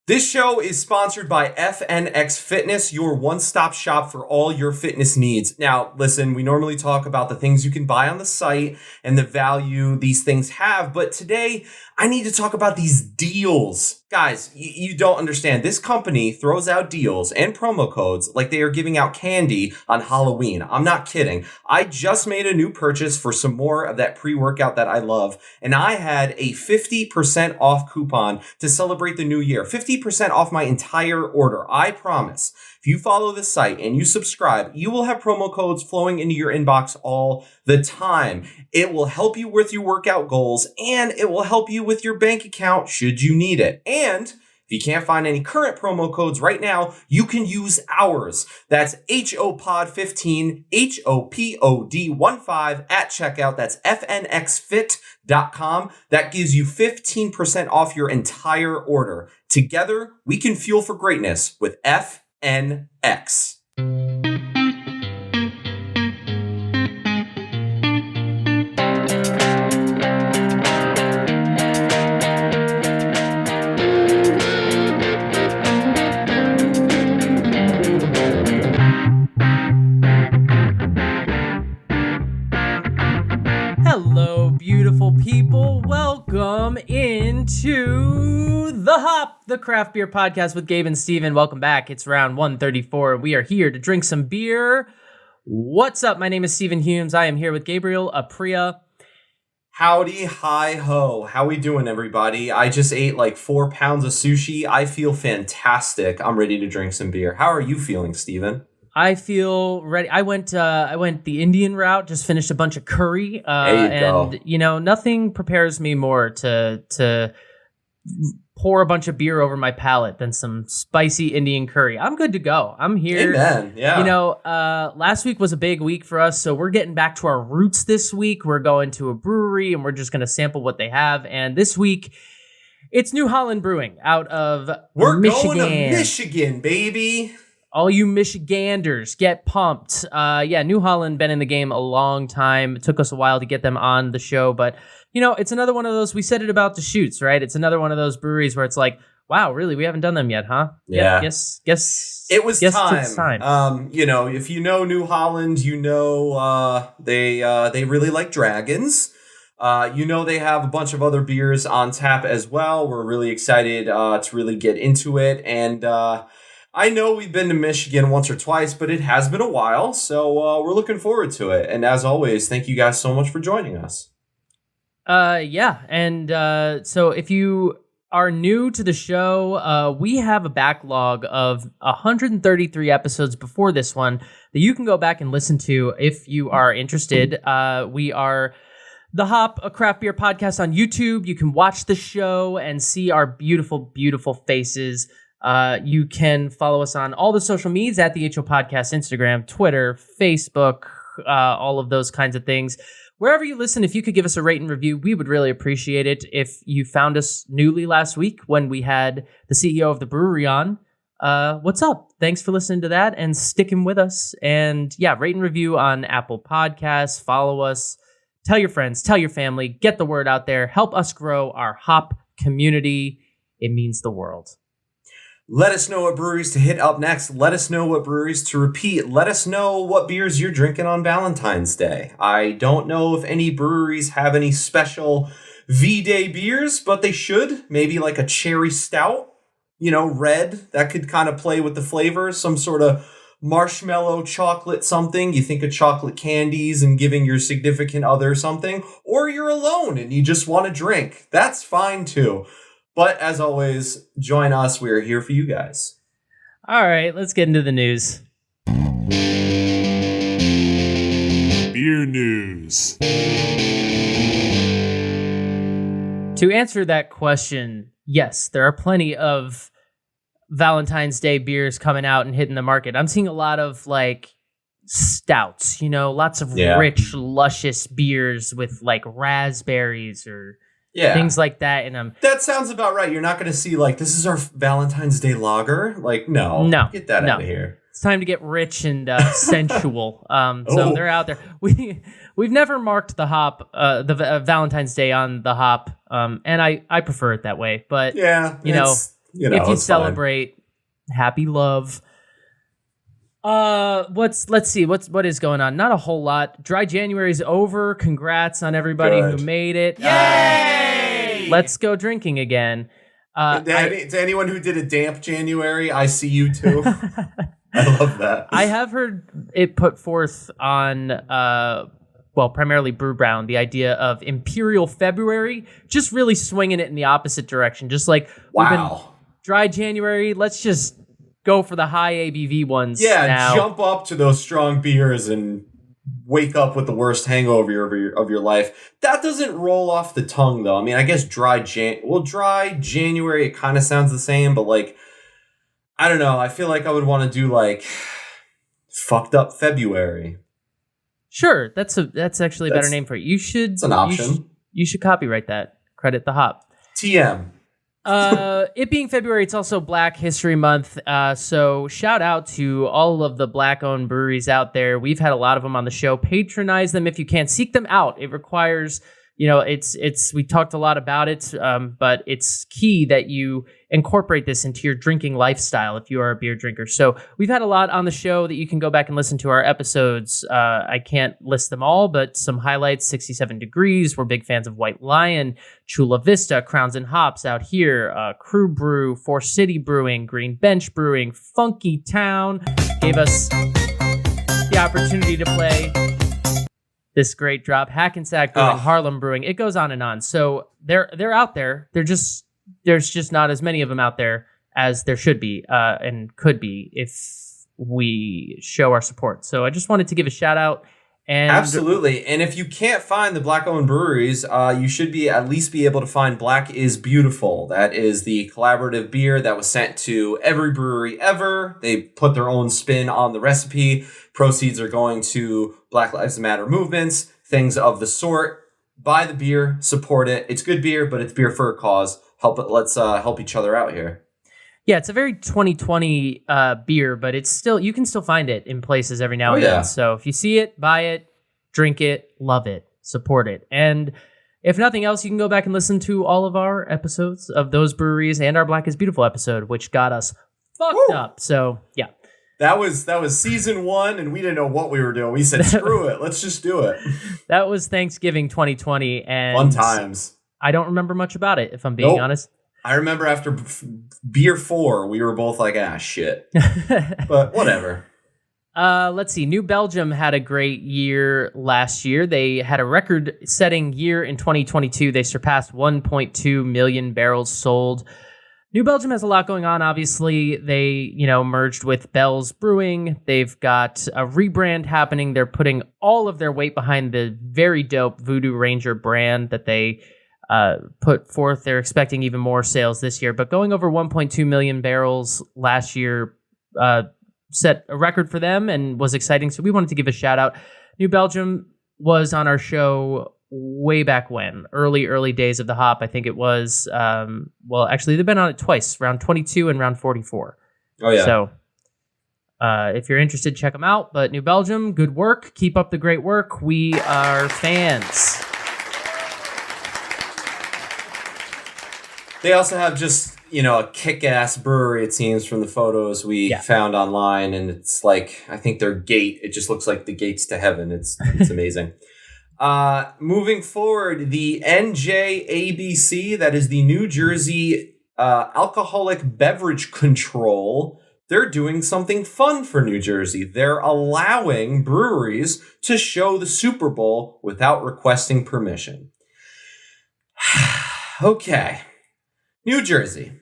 This show is sponsored by FNX Fitness, your one-stop shop for all your fitness needs. Now, listen, we normally talk about the things you can buy on the site and the value these things have, but today I need to talk about these deals. Guys, you don't understand. This company throws out deals and promo codes like they are giving out candy on Halloween. I'm not kidding. I just made a new purchase for some more of that pre-workout that I love, and I had a 50% off coupon to celebrate the new year. 50% off my entire order. I promise. If you follow the site and you subscribe, you will have promo codes flowing into your inbox all the time. It will help you with your workout goals, and it will help you with your bank account should you need it. And if you can't find any current promo codes right now, you can use ours. That's HOPOD15, HOPOD15 at checkout. That's FNXFit.com. That gives you 15% off your entire order. Together, we can fuel for greatness with FNX. Hello, beautiful people. Welcome into The Hop, the craft beer podcast with Gabe and Steven. Welcome back. It's round 134. We are here to drink some beer. What's up? My name is Steven Humes. I am here with Gabriel Apria. Howdy, hi ho. How we doing, everybody? I just ate like 4 pounds of sushi. I feel fantastic. I'm ready to drink some beer. How are you feeling, Steven? I feel ready. I went the Indian route, just finished a bunch of curry. And you know, nothing prepares me more to pour a bunch of beer over my palate than some spicy Indian curry. I'm good to go. I'm here. Amen. Yeah. You know, last week was a big week for us, so we're getting back to our roots this week. We're going to a brewery and we're just going to sample what they have. And this week, it's New Holland Brewing out of Michigan. Going to Michigan, baby. All you Michiganders, get pumped. New Holland been in the game a long time. It took us a while to get them on the show, but you know, it's another one of those, we said it about the Shoots, right? It's another one of those breweries where it's like, wow, really? We haven't done them yet, huh? Yeah. Guess it was time. It's time. You know, if you know New Holland, you know they really like dragons. You know, they have a bunch of other beers on tap as well. We're really excited to really get into it. And I know we've been to Michigan once or twice, but it has been a while. So we're looking forward to it. And as always, thank you guys so much for joining us. So if you are new to the show, we have a backlog of 133 episodes before this one that you can go back and listen to if you are interested. We are The Hop, a craft beer podcast on YouTube. You can watch the show and see our beautiful, beautiful faces. You can follow us on all the social medias at the HO Podcast, Instagram, Twitter, Facebook, all of those kinds of things. Wherever you listen, if you could give us a rate and review, we would really appreciate it. If you found us newly last week when we had the CEO of the brewery on, what's up? Thanks for listening to that and sticking with us. And yeah, rate and review on Apple Podcasts. Follow us. Tell your friends. Tell your family. Get the word out there. Help us grow our hop community. It means the world. Let us know what breweries to hit up next. Let us know what breweries to repeat. Let us know what beers you're drinking on Valentine's Day. I don't know if any breweries have any special V-Day beers, but they should. Maybe like a cherry stout, you know, red. That could kind of play with the flavors. Some sort of marshmallow chocolate something. You think of chocolate candies and giving your significant other something. Or you're alone and you just want to drink. That's fine too. But as always, join us. We are here for you guys. All right, let's get into the news. Beer news. To answer that question, yes, there are plenty of Valentine's Day beers coming out and hitting the market. I'm seeing a lot of like stouts, you know, lots of rich, luscious beers with like raspberries or things like that in them. That sounds about right. You're not going to see like, this is our Valentine's Day lager. Like, no. Get that out of here. It's time to get rich and sensual. So they're out there. We've never marked the hop, the Valentine's Day on the hop, and I prefer it that way. But you know, You know, if you it's fine. celebrate, happy love. Let's see what is going on. Not a whole lot. Dry January's over. Congrats on everybody who made it. Yay! Let's go drinking again. To anyone who did a damp January, I see you too. I love that. I have heard it put forth on primarily Brew Brown, the idea of Imperial February, just really swinging it in the opposite direction. Just like we've been dry January, let's just go for the high ABV ones. Yeah, now. Jump up to those strong beers and wake up with the worst hangover of your life. That doesn't roll off the tongue, though. I mean, I guess dry January, it kind of sounds the same, but like, I don't know. I feel like I would want to do like fucked up February. Sure, that's actually a better name for it. It's an option. You should copyright that. Credit the hop. TM. It being February, it's also Black History Month. So shout out to all of the Black-owned breweries out there. We've had a lot of them on the show. Patronize them if you can. Seek them out. It requires, we talked a lot about it, but it's key that you incorporate this into your drinking lifestyle if you are a beer drinker. So we've had a lot on the show that you can go back and listen to our episodes. I can't list them all, but some highlights: 67 Degrees. We're big fans of White Lion, Chula Vista, Crowns and Hops out here, Crew Brew, Force City Brewing, Green Bench Brewing, Funky Town gave us the opportunity to play this great drop, Hackensack Brewing, Harlem Brewing. It goes on and on. So they're out there. There's just not as many of them out there as there should be and could be if we show our support. So I just wanted to give a shout out. And absolutely. And if you can't find the Black-owned breweries, you should at least be able to find Black is Beautiful. That is the collaborative beer that was sent to every brewery ever. They put their own spin on the recipe. Proceeds are going to Black Lives Matter movements, things of the sort. Buy the beer, support it. It's good beer, but it's beer for a cause. Let's help each other out here. Yeah, it's a very 2020 beer, but you can still find it in places every now and then. So if you see it, buy it, drink it, love it, support it. And if nothing else, you can go back and listen to all of our episodes of those breweries and our Black is Beautiful episode, which got us fucked up. So yeah. That was season 1, and we didn't know what we were doing. We said, screw it, let's just do it. That was Thanksgiving 2020, and fun times. I don't remember much about it, if I'm being honest. I remember after beer 4, we were both like, shit. But whatever. Let's see. New Belgium had a great year last year. They had a record-setting year in 2022. They surpassed 1.2 million barrels sold. New Belgium has a lot going on, obviously. They, merged with Bell's Brewing. They've got a rebrand happening. They're putting all of their weight behind the very dope Voodoo Ranger brand that they put forth. They're expecting even more sales this year. But going over 1.2 million barrels last year set a record for them and was exciting. So we wanted to give a shout out. New Belgium was on our show way back when, early days of the hop. I think it was, actually they've been on it twice, round 22 and round 44. Oh yeah. So if you're interested, check them out. But New Belgium, good work. Keep up the great work. We are fans. They also have just, a kick-ass brewery, it seems, from the photos we found online. And it's like, I think their gate, it just looks like the gates to heaven. It's amazing. Moving forward, the NJABC, that is the New Jersey Alcoholic Beverage Control. They're doing something fun for New Jersey. They're allowing breweries to show the Super Bowl without requesting permission. Okay. New Jersey,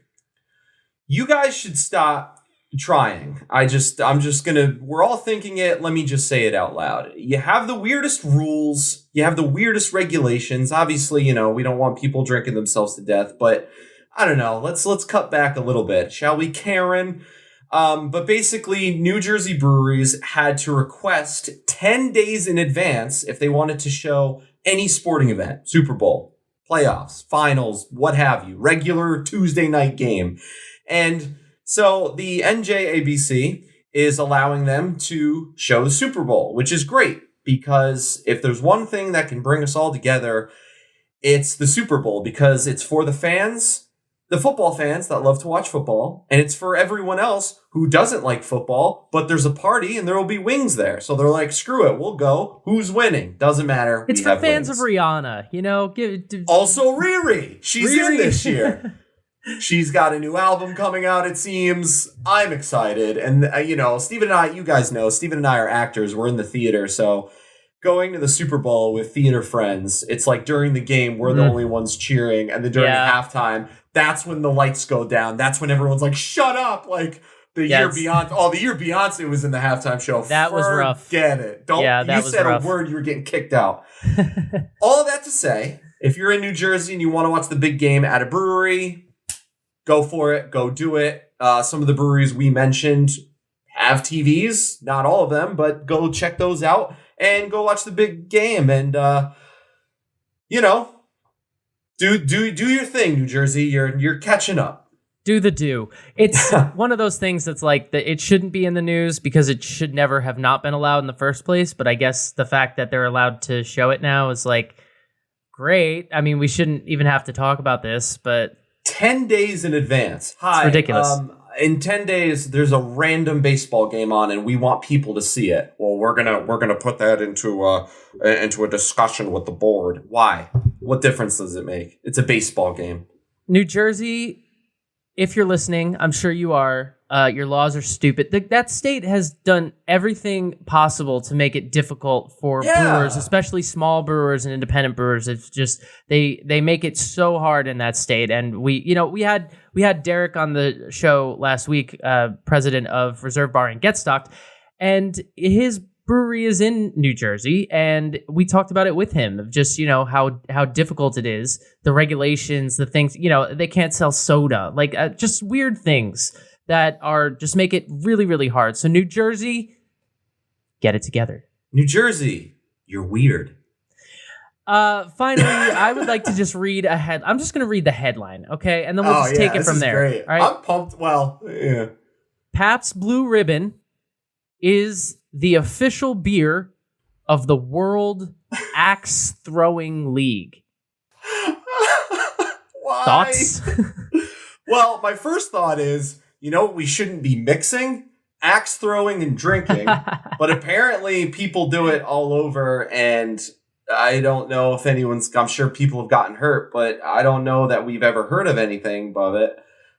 you guys should stop trying. We're all thinking it. Let me just say it out loud. You have the weirdest rules. You have the weirdest regulations. Obviously, we don't want people drinking themselves to death, but I don't know. Let's cut back a little bit, shall we, Karen? But basically, New Jersey breweries had to request 10 days in advance if they wanted to show any sporting event, Super Bowl, playoffs, finals, what have you, regular Tuesday night game. And so the NJABC is allowing them to show the Super Bowl, which is great because if there's one thing that can bring us all together, it's the Super Bowl because it's for the fans the football fans that love to watch football, and it's for everyone else who doesn't like football, but there's a party and there will be wings there. So they're like, screw it, we'll go. Who's winning? Doesn't matter. It's for fans of Rihanna, Also, Riri. She's Riri. in this year. She's got a new album coming out, it seems. I'm excited. And, Steven and I, you guys know, Steven and I are actors. We're in the theater, so going to the Super Bowl with theater friends, it's like during the game, we're the only ones cheering. And then during halftime, that's when the lights go down. That's when everyone's like, shut up. Like the year Beyonce was in the halftime show. That was rough. Forget it. You said a word, you were getting kicked out. All of that to say, if you're in New Jersey and you want to watch the big game at a brewery, go for it. Go do it. Some of the breweries we mentioned have TVs. Not all of them, but go check those out and go watch the big game. And, do your thing, New Jersey. You're catching up. Do. It's one of those things that's like it shouldn't be in the news because it should never have not been allowed in the first place. But I guess the fact that they're allowed to show it now is like great. I mean, we shouldn't even have to talk about this, but 10 days in advance. Hi. It's ridiculous. In 10 days, there's a random baseball game on, and we want people to see it. Well, we're gonna put that into a discussion with the board. Why? What difference does it make? It's a baseball game. New Jersey, if you're listening, I'm sure you are. Your laws are stupid. That state has done everything possible to make it difficult for brewers, especially small brewers and independent brewers. It's just they make it so hard in that state. And we had Derek on the show last week, president of Reserve Bar and Get Stocked, and his brewery is in New Jersey, and we talked about it with him of just how difficult it is, the regulations, the things they can't sell soda, like just weird things that are just make it really, really hard. So New Jersey, get it together. New Jersey, you're weird. Finally, I would like to just read I'm just going to read the headline, okay? And then we'll just take it from there. Great. All right? I'm pumped. Well, yeah. Pabst Blue Ribbon is the official beer of the World Axe Throwing League. Why? Thoughts? Well, my first thought is, we shouldn't be mixing axe throwing and drinking, but apparently people do it all over, and I don't know if I'm sure people have gotten hurt, but I don't know that we've ever heard of anything above it.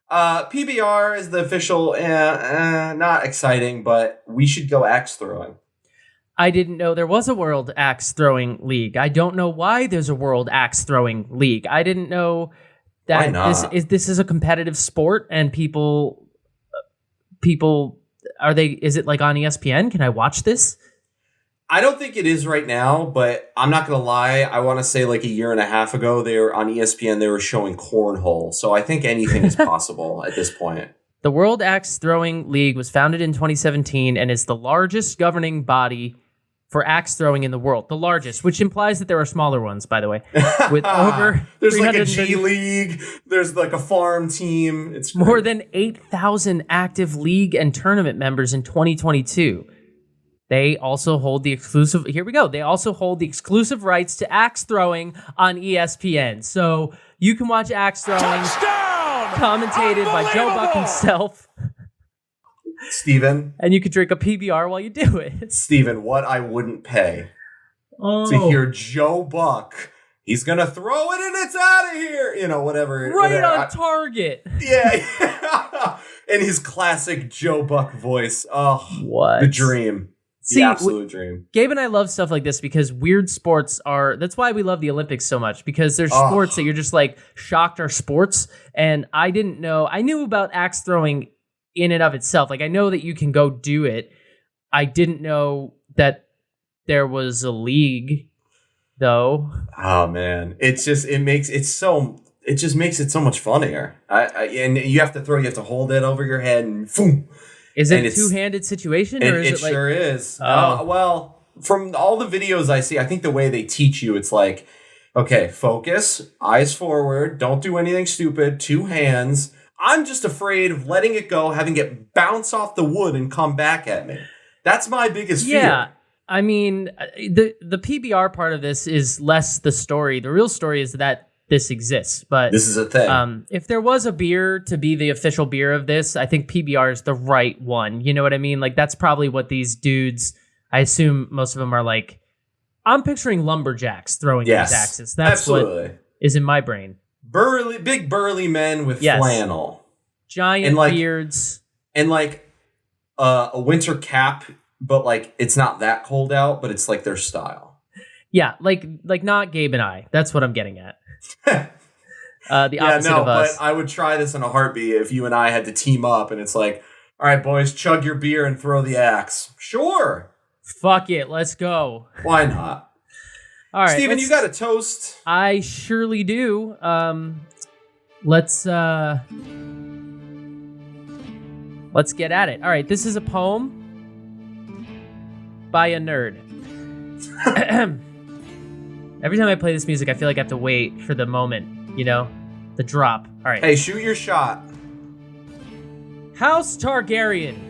PBR is the official, not exciting, but we should go axe throwing. I didn't know there was a World Axe Throwing League. I don't know why there's a World Axe Throwing League. I didn't know that this is a competitive sport, and people is it like on ESPN? Can I watch this? I don't think it is right now, but I'm not going to lie. I want to say like a year and a half ago, they were on ESPN, they were showing cornhole. So I think anything is possible at this point. The World Axe Throwing League was founded in 2017 and is the largest governing body for axe throwing in the world. The largest, which implies that there are smaller ones, by the way. With over there's like a G League, there's like a farm team. It's great. More than 8,000 active league and tournament members in 2022. They also hold the exclusive, here we go, they also hold the exclusive rights to axe throwing on ESPN. So you can watch axe throwing commentated by Joe Buck himself. Steven. And you could drink a PBR while you do it. Steven, what I wouldn't pay to hear Joe Buck. He's going to throw it and it's out of here. Whatever. On target. Yeah. In his classic Joe Buck voice. Oh, what? The dream. See, the absolute dream. Gabe and I love stuff like this because weird sports that's why we love the Olympics so much, because there's sports that you're just like shocked are sports. And I knew about axe throwing in and of itself. Like, I know that you can go do it. I didn't know that there was a league, though. Oh man, it just makes it so much funnier. And you have to hold it over your head and boom. Is it a two-handed situation, or is it like? It sure is. Oh. Well, from all the videos I see, I think the way they teach you, it's like, okay, focus, eyes forward, don't do anything stupid, two hands. I'm just afraid of letting it go, having it bounce off the wood and come back at me. That's my biggest fear. Yeah, I mean, the PBR part of this is less the story. The real story is that this exists. But this is a thing. If there was a beer to be the official beer of this, I think PBR is the right one. You know what I mean? Like, that's probably what these dudes, I assume most of them are like, I'm picturing lumberjacks throwing these axes. That's absolutely. What is in my brain. Big burly men with flannel. Giant beards. And like a winter cap, but like it's not that cold out, but it's like their style. Yeah, like not Gabe and I. That's what I'm getting at. The opposite of us. But I would try this in a heartbeat if you and I had to team up and it's like, all right, boys, chug your beer and throw the axe. Sure. Fuck it, let's go. Why not? All right, Steven, you got a toast? I surely do. Let's get at it. All right, this is a poem by a nerd. Every time I play this music, I feel like I have to wait for the moment, the drop. All right. Hey, shoot your shot. House Targaryen.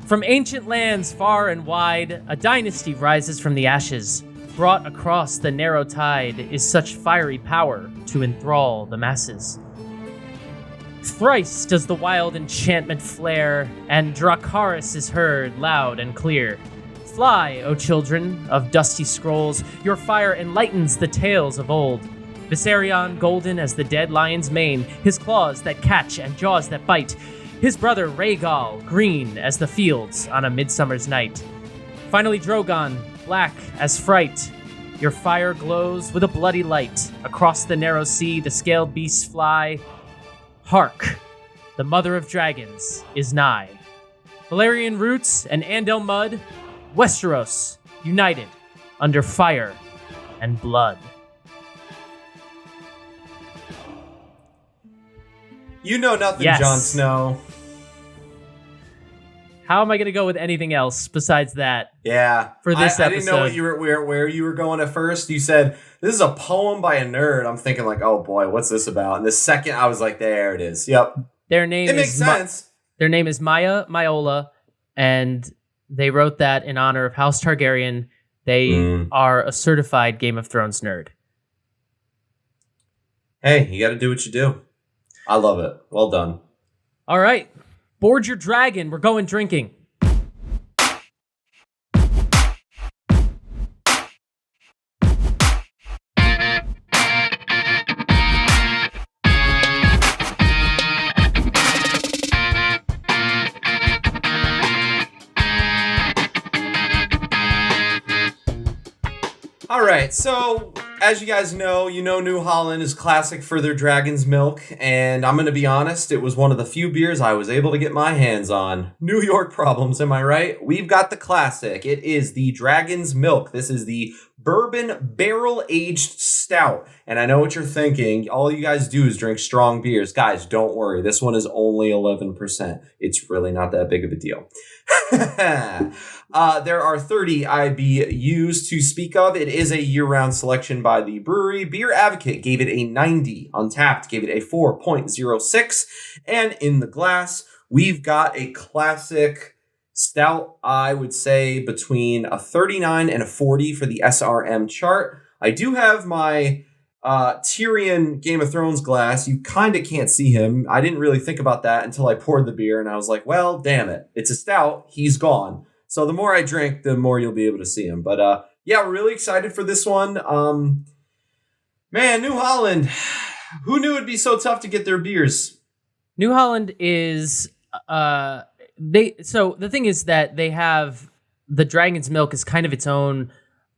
From ancient lands far and wide, a dynasty rises from the ashes. Brought across the narrow tide is such fiery power to enthrall the masses. Thrice does the wild enchantment flare, and Dracarys is heard loud and clear. Fly, O children of dusty scrolls, your fire enlightens the tales of old. Viserion golden as the dead lion's mane, his claws that catch and jaws that bite. His brother Rhaegal green as the fields on a midsummer's night. Finally Drogon, black as fright. Your fire glows with a bloody light. Across the narrow sea the scaled beasts fly. Hark, the mother of dragons is nigh. Valyrian roots and Andel mud, Westeros united under fire and blood. You know nothing, Yes. Jon Snow. How am I going to go with anything else besides that? Yeah. For this I didn't know what episode. where you were going at first. You said, this is a poem by a nerd. I'm thinking like, oh boy, what's this about? And the second I was like, there it is. Yep. Their name It makes sense. Their name is Maya Myola, and they wrote that in honor of House Targaryen. They are a certified Game of Thrones nerd. Hey, you got to do what you do. I love it. Well done. All right. Board your dragon. We're going drinking. All right, so as you guys know, New Holland is classic for their Dragon's Milk, and I'm going to be honest, it was one of the few beers I was able to get my hands on. New York problems, am I right? We've got the classic. It is the Dragon's Milk. This is the Bourbon barrel-aged stout, and I know what you're thinking. All you guys do is drink strong beers. Guys, don't worry. This one is only 11%. It's really not that big of a deal. There are 30 IBUs to speak of. It is a year-round selection by the brewery. Beer Advocate gave it a 90. Untapped gave it a 4.06. And in the glass, we've got a classic stout, I would say between a 39 and a 40 for the SRM chart. I do have my Tyrion Game of Thrones glass. You kind of can't see him. I didn't really think about that until I poured the beer, and I was like, well, damn it. It's a stout. He's gone. So the more I drink, the more you'll be able to see him. But yeah, really excited for this one. Man, New Holland. Who knew it'd be so tough to get their beers? New Holland is so the thing is that they have the Dragon's Milk is kind of its own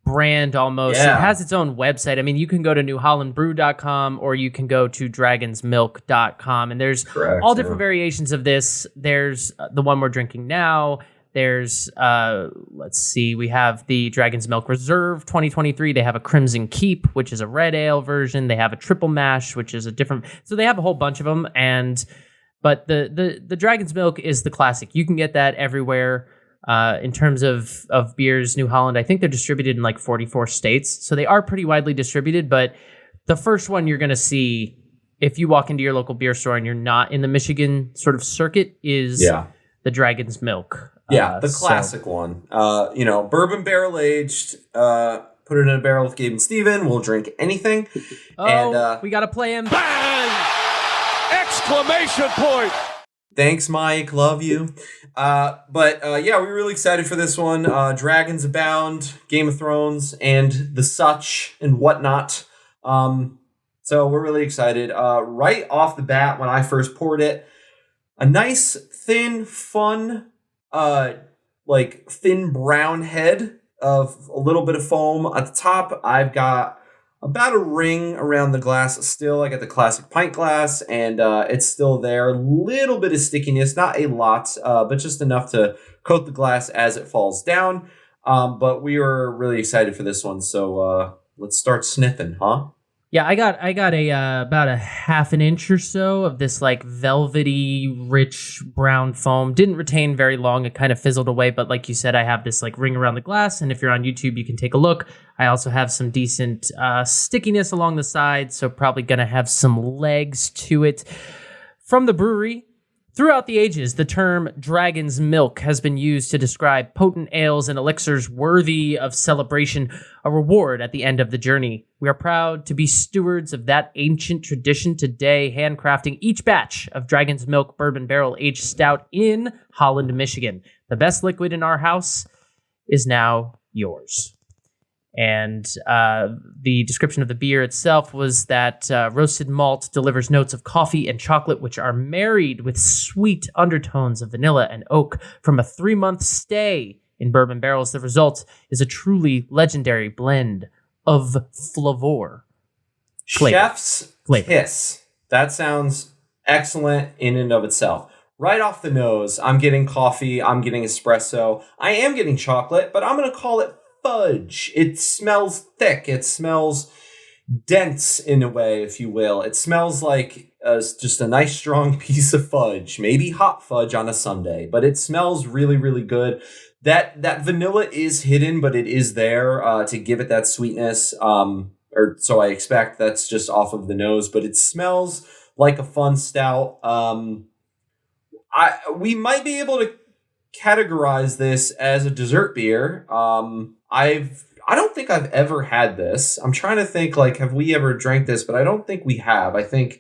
brand almost. Yeah. It has its own website. I mean, you can go to newhollandbrew.com or you can go to dragonsmilk.com, and there's all different variations of this. There's the one we're drinking now. There's let's see, we have the Dragon's Milk Reserve 2023. They have a Crimson Keep, which is a red ale version. They have a Triple Mash, which is a different. So they have a whole bunch of them, but the Dragon's Milk is the classic. You can get that everywhere. In terms of beers, New Holland, I think they're distributed in like 44 states. So they are pretty widely distributed, but the first one you're going to see if you walk into your local beer store and you're not in the Michigan sort of circuit is the Dragon's Milk. Yeah, the classic one. Bourbon barrel aged, put it in a barrel with Gabe and Steven. We'll drink anything. Oh, and we got to play him. Bang! Exclamation point! Thanks, Mike. Love you. But yeah, we're really excited for this one. Dragons Abound, Game of Thrones, and the such and whatnot. So we're really excited. Right off the bat, when I first poured it, a nice, thin, fun, like thin brown head of a little bit of foam. At the top, I've got about a ring around the glass still. I got the classic pint glass, and it's still there. A little bit of stickiness, not a lot, but just enough to coat the glass as it falls down. But we are really excited for this one, so let's start sniffing, huh? Yeah, I got a about a half an inch or so of this like velvety, rich brown foam. Didn't retain very long. It kind of fizzled away. But like you said, I have this like ring around the glass. And if you're on YouTube, you can take a look. I also have some decent stickiness along the side. So probably going to have some legs to it. From the brewery, throughout the ages, the term dragon's milk has been used to describe potent ales and elixirs worthy of celebration, a reward at the end of the journey. We are proud to be stewards of that ancient tradition today, handcrafting each batch of Dragon's Milk Bourbon Barrel Aged Stout in Holland, Michigan. The best liquid in our house is now yours. And the description of the beer itself was that roasted malt delivers notes of coffee and chocolate, which are married with sweet undertones of vanilla and oak from a 3-month stay in bourbon barrels. The result is a truly legendary blend of flavor. Chef's kiss. That sounds excellent in and of itself. Right off the nose, I'm getting coffee, I'm getting espresso, I am getting chocolate, but I'm going to call it fudge. It smells thick. It smells dense in a way, if you will. It smells like just a nice strong piece of fudge, maybe hot fudge on a Sunday, but it smells really, really good. That vanilla is hidden, but it is there to give it that sweetness. Or so I expect. That's just off of the nose, but it smells like a fun stout. We might be able to categorize this as a dessert beer. I don't think I've ever had this. I'm trying to think, like, have we ever drank this? But I don't think we have. I think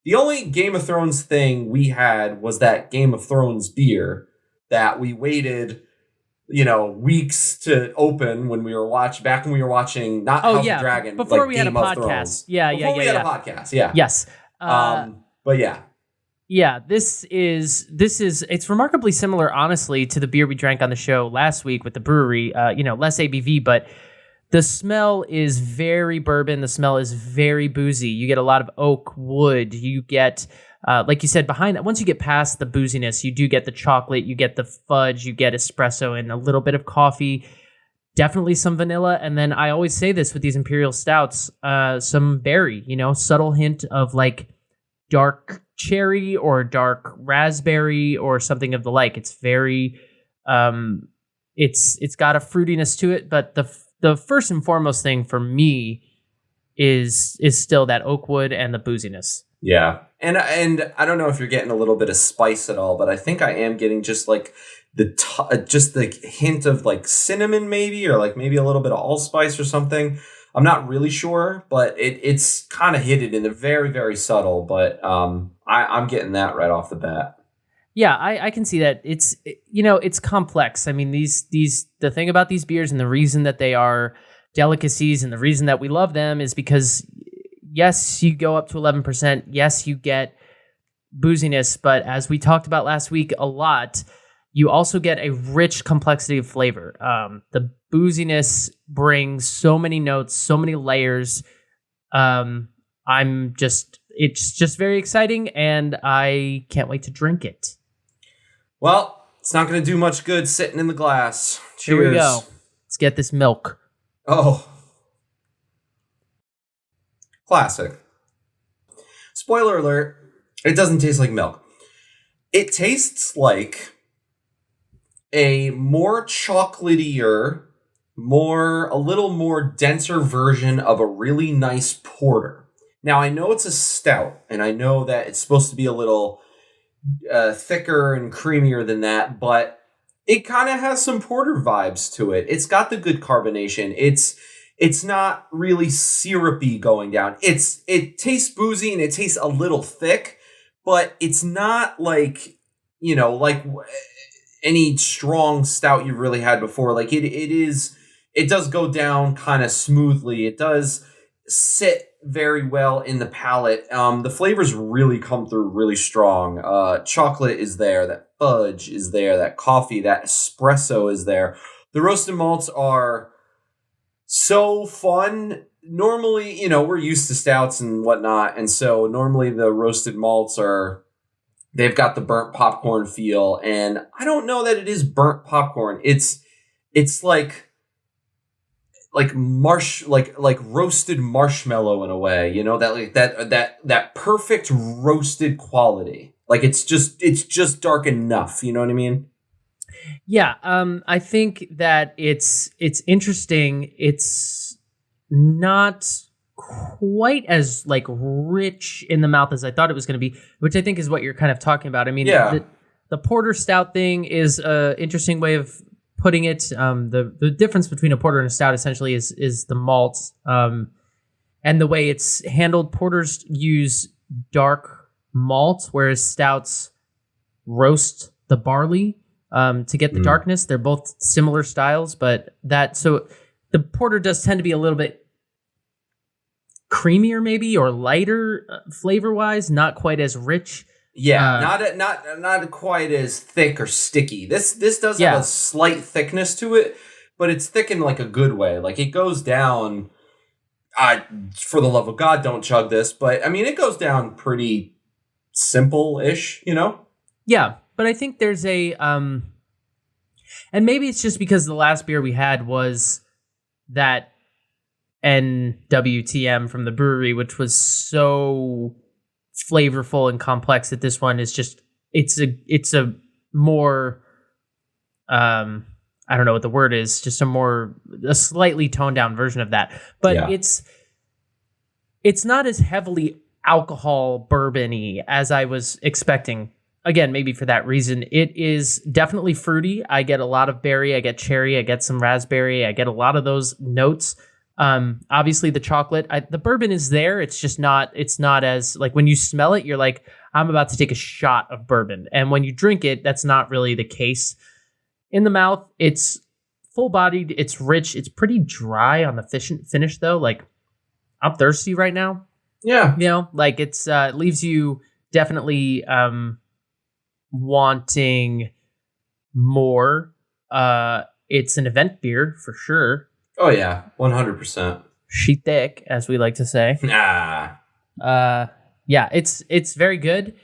the only Game of Thrones thing we had was that Game of Thrones beer that we waited, weeks to open when we were back when we were watching not House of Dragon, before like we Game had a of podcast. Thrones. Before we had a podcast. Yeah. Yes. But yeah. Yeah, this is it's remarkably similar, honestly, to the beer we drank on the show last week with the brewery. Less ABV, but the smell is very bourbon. The smell is very boozy. You get a lot of oak wood. You get, like you said, behind that, once you get past the booziness, you do get the chocolate, you get the fudge, you get espresso and a little bit of coffee. Definitely some vanilla. And then I always say this with these imperial stouts, some berry, subtle hint of like dark cherry or dark raspberry or something of the like. It's very, it's got a fruitiness to it, but the first and foremost thing for me is still that oak wood and the booziness. Yeah. And I don't know if you're getting a little bit of spice at all, but I think I am getting just like just the hint of like cinnamon maybe, or like maybe a little bit of allspice or something. I'm not really sure, but it's kind of hidden in the very, very subtle, but I'm getting that right off the bat. Yeah, I can see that. It's complex. I mean, the thing about these beers and the reason that they are delicacies and the reason that we love them is because, yes, you go up to 11%. Yes, you get booziness, but as we talked about last week a lot, you also get a rich complexity of flavor. The booziness brings so many notes, so many layers. It's just very exciting, and I can't wait to drink it. Well, it's not going to do much good sitting in the glass. Cheers. Here we go. Let's get this milk. Oh. Classic. Spoiler alert, it doesn't taste like milk. It tastes like a more chocolatier, a little more denser version of a really nice porter. Now, I know it's a stout, and I know that it's supposed to be a little thicker and creamier than that, but it kind of has some porter vibes to it. It's got the good carbonation. it's not really syrupy going down. It tastes boozy and it tastes a little thick, but it's not like, like any strong stout you've really had before. Like it does go down kind of smoothly. It does sit very well in the palate. The flavors really come through really strong. Chocolate is there, that fudge is there, that coffee, that espresso is there. The roasted malts are so fun. Normally, we're used to stouts and whatnot, and so normally the roasted malts they've got the burnt popcorn feel, and I don't know that it is burnt popcorn. It's like roasted marshmallow in a way, that perfect roasted quality. Like it's just dark enough, you know what I mean? Yeah, I think that it's interesting. It's not quite as like rich in the mouth as I thought it was going to be, which I think is what you're kind of talking about. I mean, the porter stout thing is an interesting way of putting it. The difference between a porter and a stout essentially is the malts, and the way it's handled. Porters use dark malt, whereas stouts roast the barley to get the darkness. They're both similar styles, but so the porter does tend to be a little bit creamier maybe, or lighter flavor wise, not quite as rich. Yeah, not quite as thick or sticky. This does have a slight thickness to it, but it's thick in like a good way. Like it goes down. For the love of God, don't chug this. But I mean, it goes down pretty simple-ish, Yeah, but I think there's a and maybe it's just because the last beer we had was that NWTM from the brewery, which was so flavorful and complex, that this one is just it's a more I don't know what the word is, just a slightly toned down version of that. But it's not as heavily alcohol bourbon-y as I was expecting. Again, maybe for that reason. It is definitely fruity. I get a lot of berry, I get cherry, I get some raspberry, I get a lot of those notes. Obviously the chocolate, the bourbon is there. It's not as like when you smell it, you're like, I'm about to take a shot of bourbon. And when you drink it, that's not really the case. In the mouth, it's full bodied, it's rich, it's pretty dry on the finish though. Like I'm thirsty right now. Yeah. Like it leaves you definitely, wanting more. It's an event beer for sure. Oh yeah, 100%. She thick, as we like to say. Yeah, it's very good.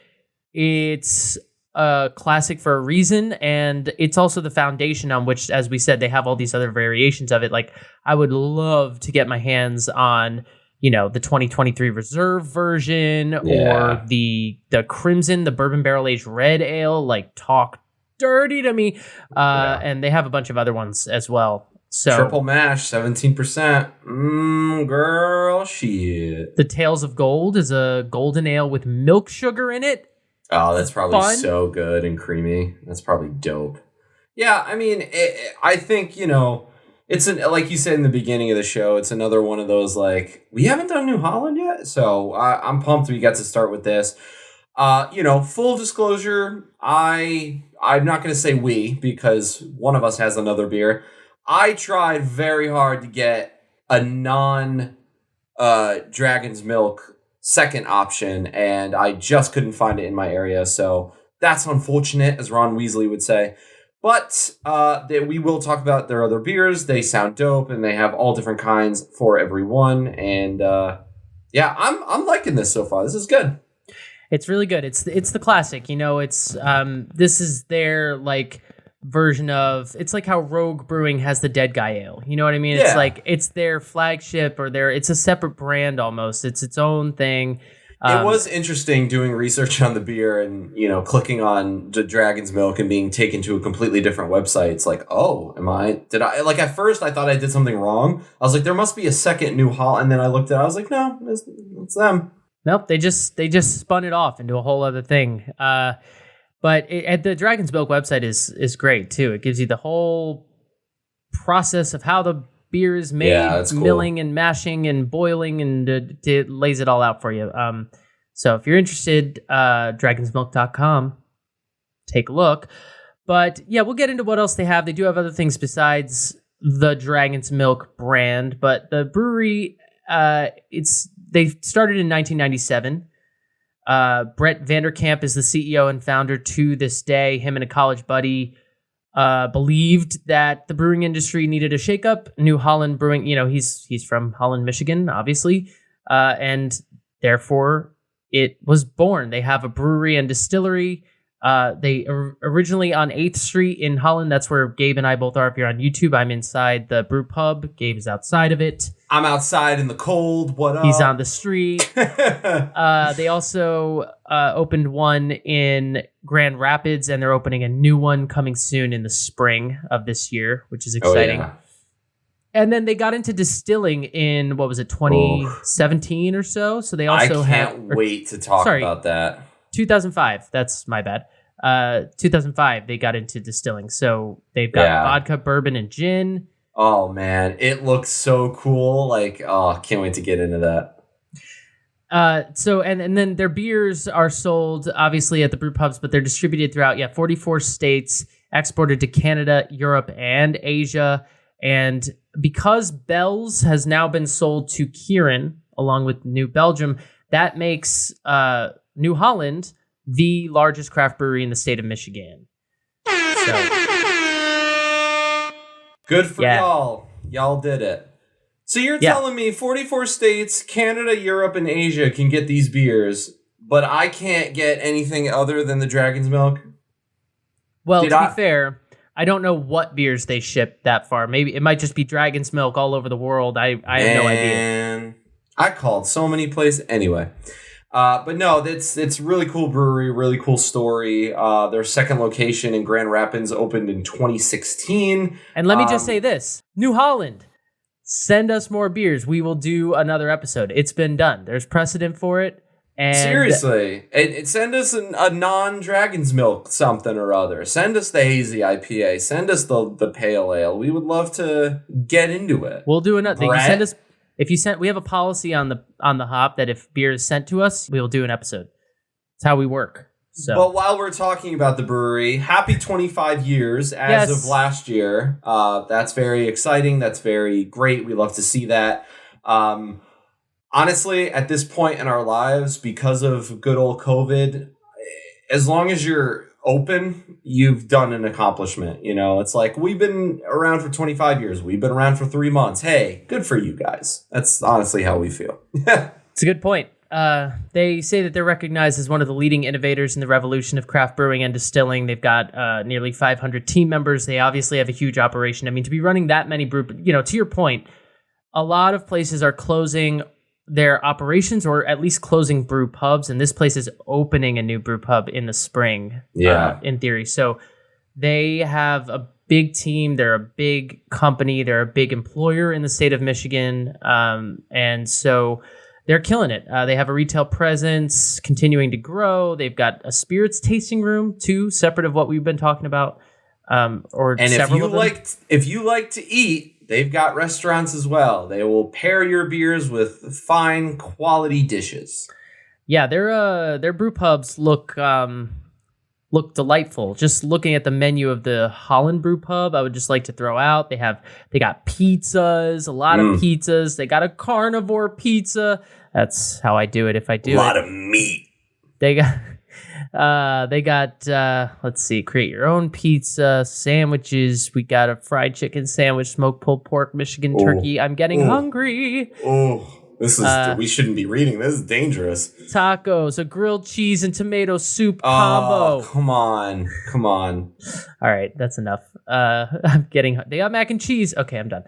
It's a classic for a reason, and it's also the foundation on which, as we said, they have all these other variations of it. Like I would love to get my hands on, the 2023 Reserve version, or the Crimson, the bourbon barrel aged red ale. Like talk dirty to me. And they have a bunch of other ones as well. So triple mash, 17%. Girl, shit. The Tales of Gold is a golden ale with milk sugar in it. Oh, that's probably Fun. So good and creamy. That's probably dope. Yeah, I mean, I think, it's like you said in the beginning of the show, it's another one of those, like, we haven't done New Holland yet, so I'm pumped we got to start with this. Full disclosure, I'm not going to say we, because one of us has another beer. I tried very hard to get a non-Dragon's Milk second option, and I just couldn't find it in my area, so that's unfortunate, as Ron Weasley would say. But we will talk about their other beers. They sound dope, and they have all different kinds for everyone. And I'm liking this so far. This is good. It's really good. It's the classic. It's this is their like version of, it's like how Rogue Brewing has the Dead Guy Ale. You know what I mean? Yeah. It's like it's their flagship, or it's a separate brand almost. It's its own thing. It was interesting doing research on the beer and, clicking on the Dragon's Milk and being taken to a completely different website. It's like, oh, at first I thought I did something wrong. I was like, there must be a second New Holland. And then I looked at it, I was like, no, it's them. Nope. They just spun it off into a whole other thing. But at the Dragon's Milk website is great too. It gives you the whole process of how the beer is made, that's cool. milling and mashing and boiling, and it lays it all out for you. So if you're interested, dragonsmilk.com, take a look. But yeah, we'll get into what else they have. They do have other things besides the Dragon's Milk brand, but the brewery, they started in 1997. Brett Vanderkamp is the CEO and founder to this day. Him and a college buddy believed that the brewing industry needed a shakeup. New Holland Brewing, he's from Holland, Michigan, obviously, and therefore it was born. They have a brewery and distillery. They originally on 8th Street in Holland. That's where Gabe and I both are. If you're on YouTube, I'm inside the brew pub. Gabe is outside of it. I'm outside in the cold. What up? He's on the street. They also opened one in Grand Rapids, and they're opening a new one coming soon in the spring of this year, which is exciting. Yeah. And then they got into distilling in, 2017 or so? So they also I can't wait to talk about that. 2005. That's my bad. 2005, they got into distilling. So they've got vodka, bourbon, and gin. Oh, man. It looks so cool. Can't wait to get into that. So then their beers are sold, obviously, at the brew pubs, but they're distributed throughout, 44 states, exported to Canada, Europe, and Asia. And because Bell's has now been sold to Kirin, along with New Belgium, that makes New Holland the largest craft brewery in the state of Michigan. So, good for y'all. Y'all did it. So you're telling me 44 states, Canada, Europe, and Asia can get these beers, but I can't get anything other than the Dragon's Milk? Well, to be fair, I don't know what beers they ship that far. Maybe it might just be Dragon's Milk all over the world. I have no idea. I called so many places. Anyway. But no, it's really cool brewery, really cool story. Their second location in Grand Rapids opened in 2016. And let me just say this. New Holland, send us more beers. We will do another episode. It's been done. There's precedent for it. And seriously, send us a non-Dragon's Milk something or other. Send us the hazy IPA. Send us the pale ale. We would love to get into it. We'll do another thing. Send us. We have a policy on the hop that if beer is sent to us, we will do an episode. It's how we work. So, but while we're talking about the brewery, happy 25 years as of last year. That's very exciting. That's very great. We love to see that. Honestly, at this point in our lives, because of good old COVID, as long as you're open, you've done an accomplishment. It's like, we've been around for 25 years. We've been around for 3 months. Hey, good for you guys. That's honestly how we feel. It's a good point. They say that they're recognized as one of the leading innovators in the revolution of craft brewing and distilling. They've got nearly 500 team members. They obviously have a huge operation. I mean, to be running that many brew, to your point, a lot of places are closing their operations, or at least closing brew pubs, and this place is opening a new brew pub in the spring, in theory. So they have a big team. They're a big company. They're a big employer in the state of Michigan, and so they're killing it. They have a retail presence, continuing to grow. They've got a spirits tasting room too, separate of what we've been talking about. And if you like to eat, they've got restaurants as well. They will pair your beers with fine quality dishes. Yeah, their brew pubs look delightful. Just looking at the menu of the Holland Brew Pub, I would just like to throw out. They got pizzas, a lot of pizzas. They got a carnivore pizza. That's how I do it if I do it. A lot of meat. They got let's see, create your own pizza, sandwiches. We got a fried chicken sandwich, smoked pulled pork, Michigan turkey. I'm getting hungry. This is we shouldn't be reading. This is dangerous. Tacos, a grilled cheese and tomato soup combo. Come on. All right, that's enough. They got mac and cheese. Okay, I'm done.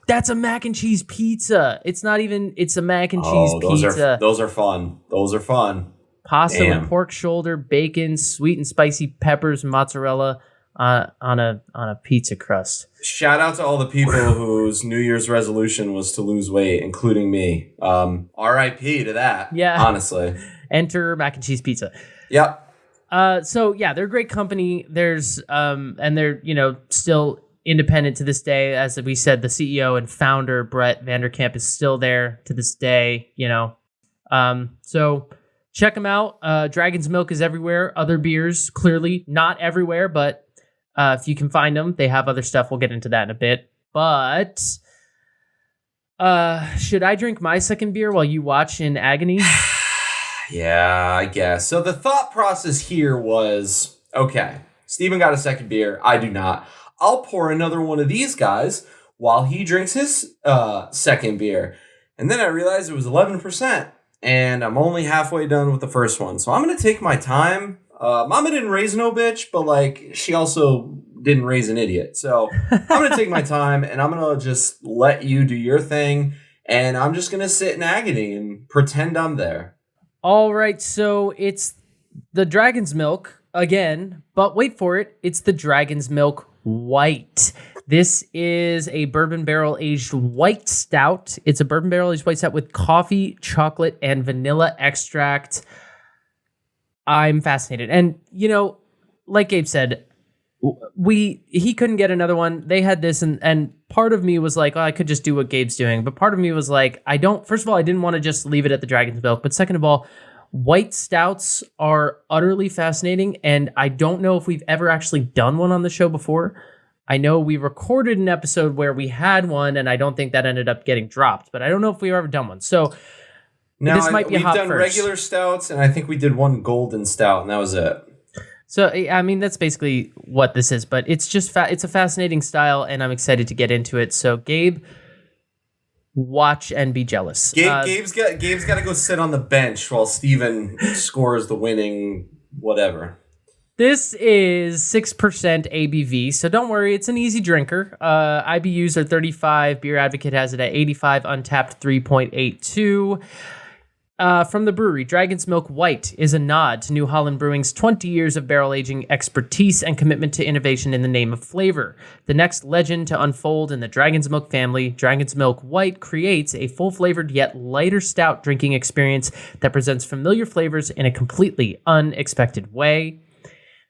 That's a mac and cheese pizza. It's a mac and cheese pizza. Those are fun. Pasta with pork shoulder, bacon, sweet and spicy peppers, mozzarella on a pizza crust. Shout out to all the people whose New Year's resolution was to lose weight, including me. R.I.P. to that. Yeah, honestly. Enter mac and cheese pizza. Yep. So yeah, they're a great company. There's and they're still independent to this day. As we said, the CEO and founder, Brett Vanderkamp, is still there to this day, So check them out. Dragon's Milk is everywhere. Other beers, clearly not everywhere, but if you can find them, they have other stuff. We'll get into that in a bit. But should I drink my second beer while you watch in agony? Yeah, I guess. So the thought process here was, okay, Steven got a second beer. I do not. I'll pour another one of these guys while he drinks his second beer. And then I realized it was 11%. And I'm only halfway done with the first one. So I'm going to take my time. Mama didn't raise no bitch, but like she also didn't raise an idiot. So I'm going to take my time and I'm going to just let you do your thing. And I'm just going to sit in agony and pretend I'm there. All right, so it's the Dragon's Milk again, but wait for it. It's the Dragon's Milk White. This is a bourbon barrel aged white stout. It's a bourbon barrel aged white stout with coffee, chocolate, and vanilla extract. I'm fascinated. And, like Gabe said, he couldn't get another one. They had this, and part of me was like, oh, I could just do what Gabe's doing. But part of me was like, first of all, I didn't want to just leave it at the Dragon's Milk. But second of all, white stouts are utterly fascinating. And I don't know if we've ever actually done one on the show before. I know we recorded an episode where we had one, and I don't think that ended up getting dropped. But I don't know if we've ever done one. So this might be a hot first. We've done regular stouts, and I think we did one golden stout, and that was it. So, I mean, that's basically what this is, but it's just it's a fascinating style, and I'm excited to get into it. So, Gabe, watch and be jealous. Gabe's got to go sit on the bench while Steven scores the winning whatever. This is 6% ABV, so don't worry, it's an easy drinker. IBUs are 35. Beer Advocate has it at 85. Untapped 3.82. From the brewery, Dragon's Milk White is a nod to New Holland Brewing's 20 years of barrel aging expertise and commitment to innovation in the name of flavor. The next legend to unfold in the Dragon's Milk family, Dragon's Milk White creates a full-flavored yet lighter stout drinking experience that presents familiar flavors in a completely unexpected way.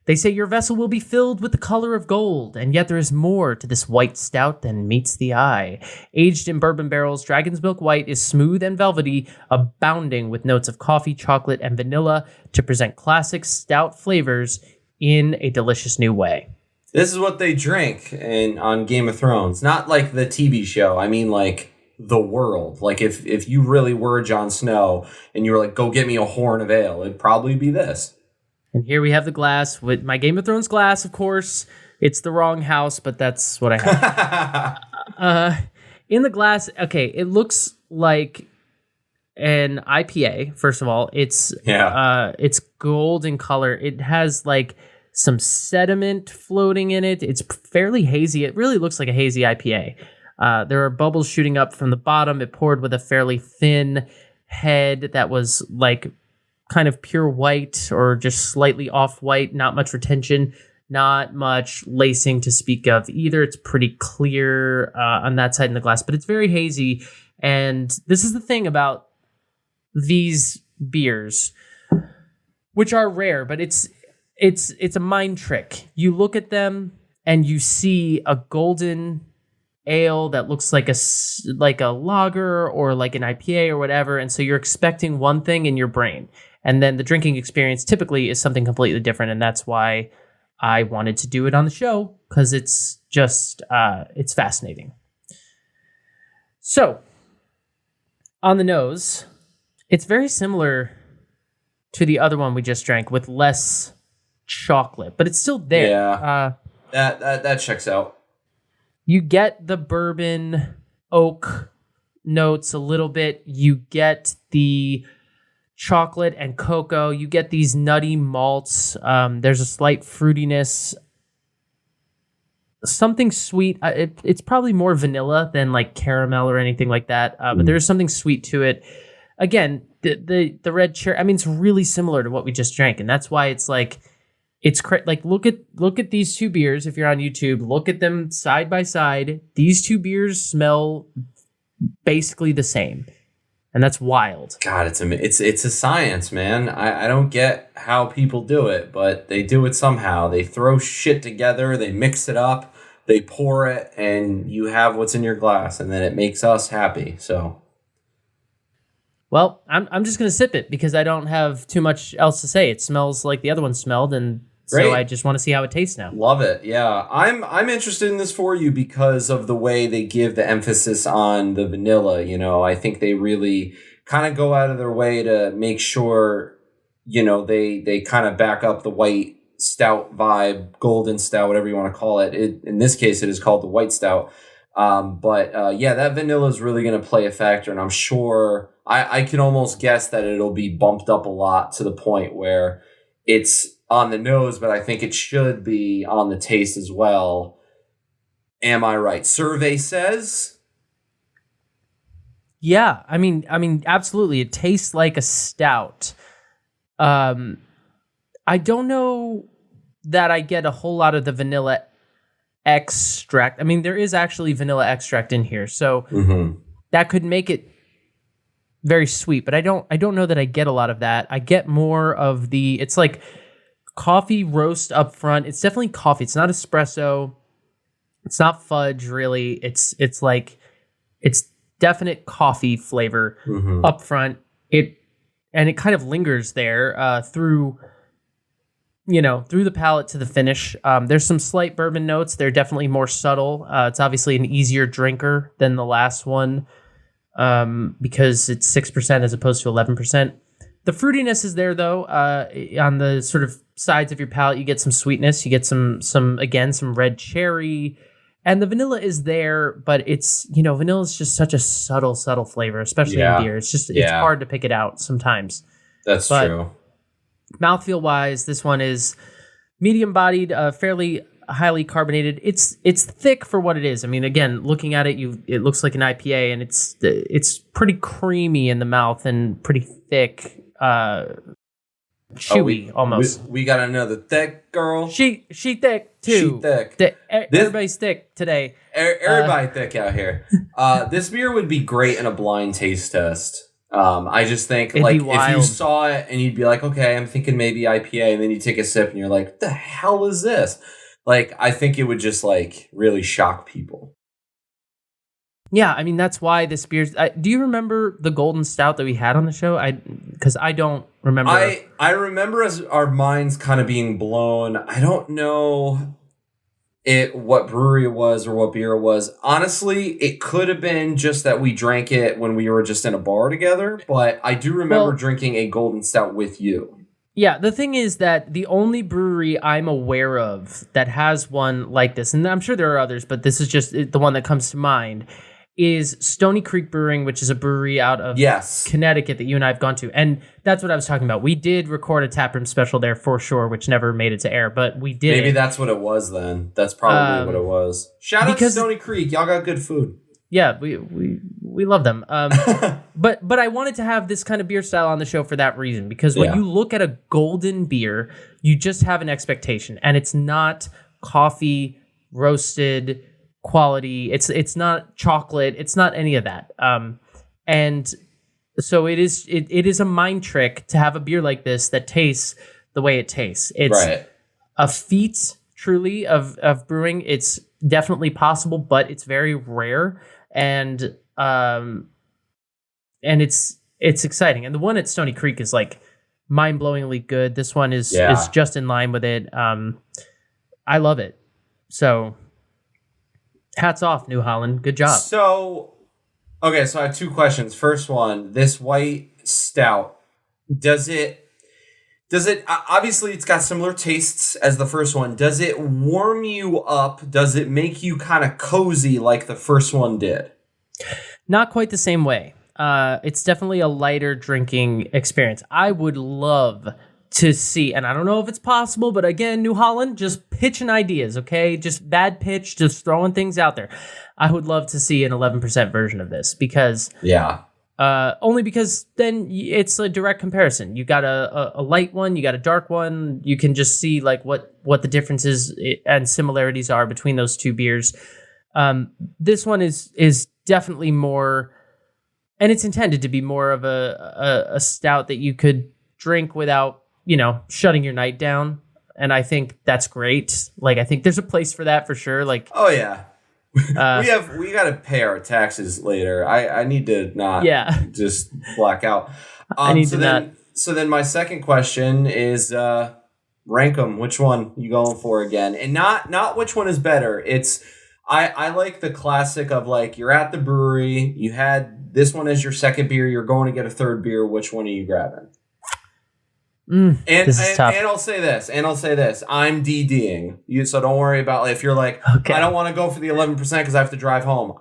They say your vessel will be filled with the color of gold, and yet there is more to this white stout than meets the eye. Aged in bourbon barrels, Dragon's Milk White is smooth and velvety, abounding with notes of coffee, chocolate, and vanilla to present classic stout flavors in a delicious new way. This is what they drink on Game of Thrones. Not like the TV show. I mean like the world. Like if you really were Jon Snow and you were like, go get me a horn of ale, it'd probably be this. And here we have the glass with my Game of Thrones glass, of course. It's the wrong house, but that's what I have. In the glass, okay, it looks like an IPA, first of all. It's gold in color. It has like some sediment floating in it. It's fairly hazy. It really looks like a hazy IPA. There are bubbles shooting up from the bottom. It poured with a fairly thin head that was like kind of pure white or just slightly off white, not much retention, not much lacing to speak of either. It's pretty clear on that side in the glass, but it's very hazy. And this is the thing about these beers, which are rare, but it's a mind trick. You look at them and you see a golden ale that looks like a lager or like an IPA or whatever, and so you're expecting one thing in your brain. And then the drinking experience typically is something completely different. And that's why I wanted to do it on the show, because it's just, it's fascinating. So, on the nose, it's very similar to the other one we just drank with less chocolate, but it's still there. Yeah, that checks out. You get the bourbon oak notes a little bit. You get the chocolate and cocoa. You get these nutty malts. There's a slight fruitiness. Something sweet. It's probably more vanilla than like caramel or anything like that. But there's something sweet to it. Again, the red cherry. I mean, it's really similar to what we just drank, and that's why it's like like look at these two beers. If you're on YouTube, look at them side by side. These two beers smell basically the same. And that's wild. God, it's a science, man. I don't get how people do it, but they do it somehow. They throw shit together, they mix it up. they pour it, and you have what's in your glass, and then it makes us happy. So, well, I'm just gonna sip it because I don't have too much else to say. It smells like the other one smelled, and great. So I just want to see how it tastes now. Love it. Yeah, I'm interested in this for you because of the way they give the emphasis on the vanilla. You know, I think they really kind of go out of their way to make sure, you know, they kind of back up the white stout vibe, golden stout, whatever you want to call it. In this case, it is called the white stout. But yeah, that vanilla is really going to play a factor, and I'm sure I can almost guess that it'll be bumped up a lot to the point where it's on the nose, but I think it should be on the taste as well. Am I right? Survey says. Yeah, I mean, absolutely. It tastes like a stout. I don't know that I get a whole lot of the vanilla extract. I mean, there is actually vanilla extract in here, so that could make it very sweet. But I don't know that I get a lot of that. I get more of the. It's like coffee roast up front. It's definitely coffee. It's not espresso. It's not fudge, really. It's definite coffee flavor up front. It kind of lingers there through the palate to the finish. There's some slight bourbon notes. They're definitely more subtle. It's obviously an easier drinker than the last one because it's 6% as opposed to 11%. The fruitiness is there, though. On the sort of sides of your palate, you get some sweetness. You get some red cherry. And the vanilla is there, but it's, vanilla is just such a subtle flavor, especially in beer. It's just, it's hard to pick it out sometimes. That's true. Mouthfeel wise, this one is medium bodied, fairly highly carbonated. It's thick for what it is. I mean, again, looking at it, it looks like an IPA, and it's pretty creamy in the mouth and pretty thick, chewy almost. We got another thick girl. She thick too. She thick. Everybody's thick today. Everybody thick out here. This beer would be great in a blind taste test. I just think like if you saw it and you'd be like, okay, I'm thinking maybe IPA, and then you take a sip and you're like, what the hell is this? Like, I think it would just like really shock people. Yeah, I mean, that's why this beer's... do you remember the golden stout that we had on the show? Because I don't remember. I remember as our minds kind of being blown. I don't know what brewery it was or what beer it was. Honestly, it could have been just that we drank it when we were just in a bar together, but I do remember drinking a golden stout with you. Yeah, the thing is that the only brewery I'm aware of that has one like this, and I'm sure there are others, but this is just the one that comes to mind, is Stony Creek Brewing, which is a brewery out of Connecticut that you and I have gone to. And that's what I was talking about. We did record a taproom special there for sure, which never made it to air, but we did. Maybe that's what it was then. That's probably what it was. Shout out to Stony Creek. Y'all got good food. Yeah, we love them. But I wanted to have this kind of beer style on the show for that reason, because when you look at a golden beer, you just have an expectation, and it's not coffee roasted quality. It's not chocolate. It's not any of that. And so it is a mind trick to have a beer like this that tastes the way it tastes. It's a feat truly of brewing. It's definitely possible, but it's very rare, and it's exciting. And the one at Stony Creek is like mind-blowingly good. This one is just in line with it. I love it. So hats off, New Holland. Good job. So I have two questions. First one, this white stout, does it obviously it's got similar tastes as the first one. Does it warm you up? Does it make you kind of cozy like the first one did? Not quite the same way. It's definitely a lighter drinking experience. I would love to see, and I don't know if it's possible, but again, New Holland, just pitching ideas, okay? Just bad pitch, just throwing things out there. I would love to see an 11% version of this because... only because then it's a direct comparison. You got a light one, you got a dark one. You can just see like what the differences and similarities are between those two beers. This one is definitely more, and it's intended to be more of a stout that you could drink without shutting your night down. And I think that's great. Like, I think there's a place for that for sure. Like, oh yeah, we got to pay our taxes later. I need to not just black out. I need to not. So then my second question is rank them. Which one you going for again? And not which one is better. It's I like the classic of like you're at the brewery, you had this one as your second beer, you're going to get a third beer. Which one are you grabbing? This is tough. And I'll say this. I'm DDing you, so don't worry about if you're like, okay, I don't want to go for the 11% because I have to drive home.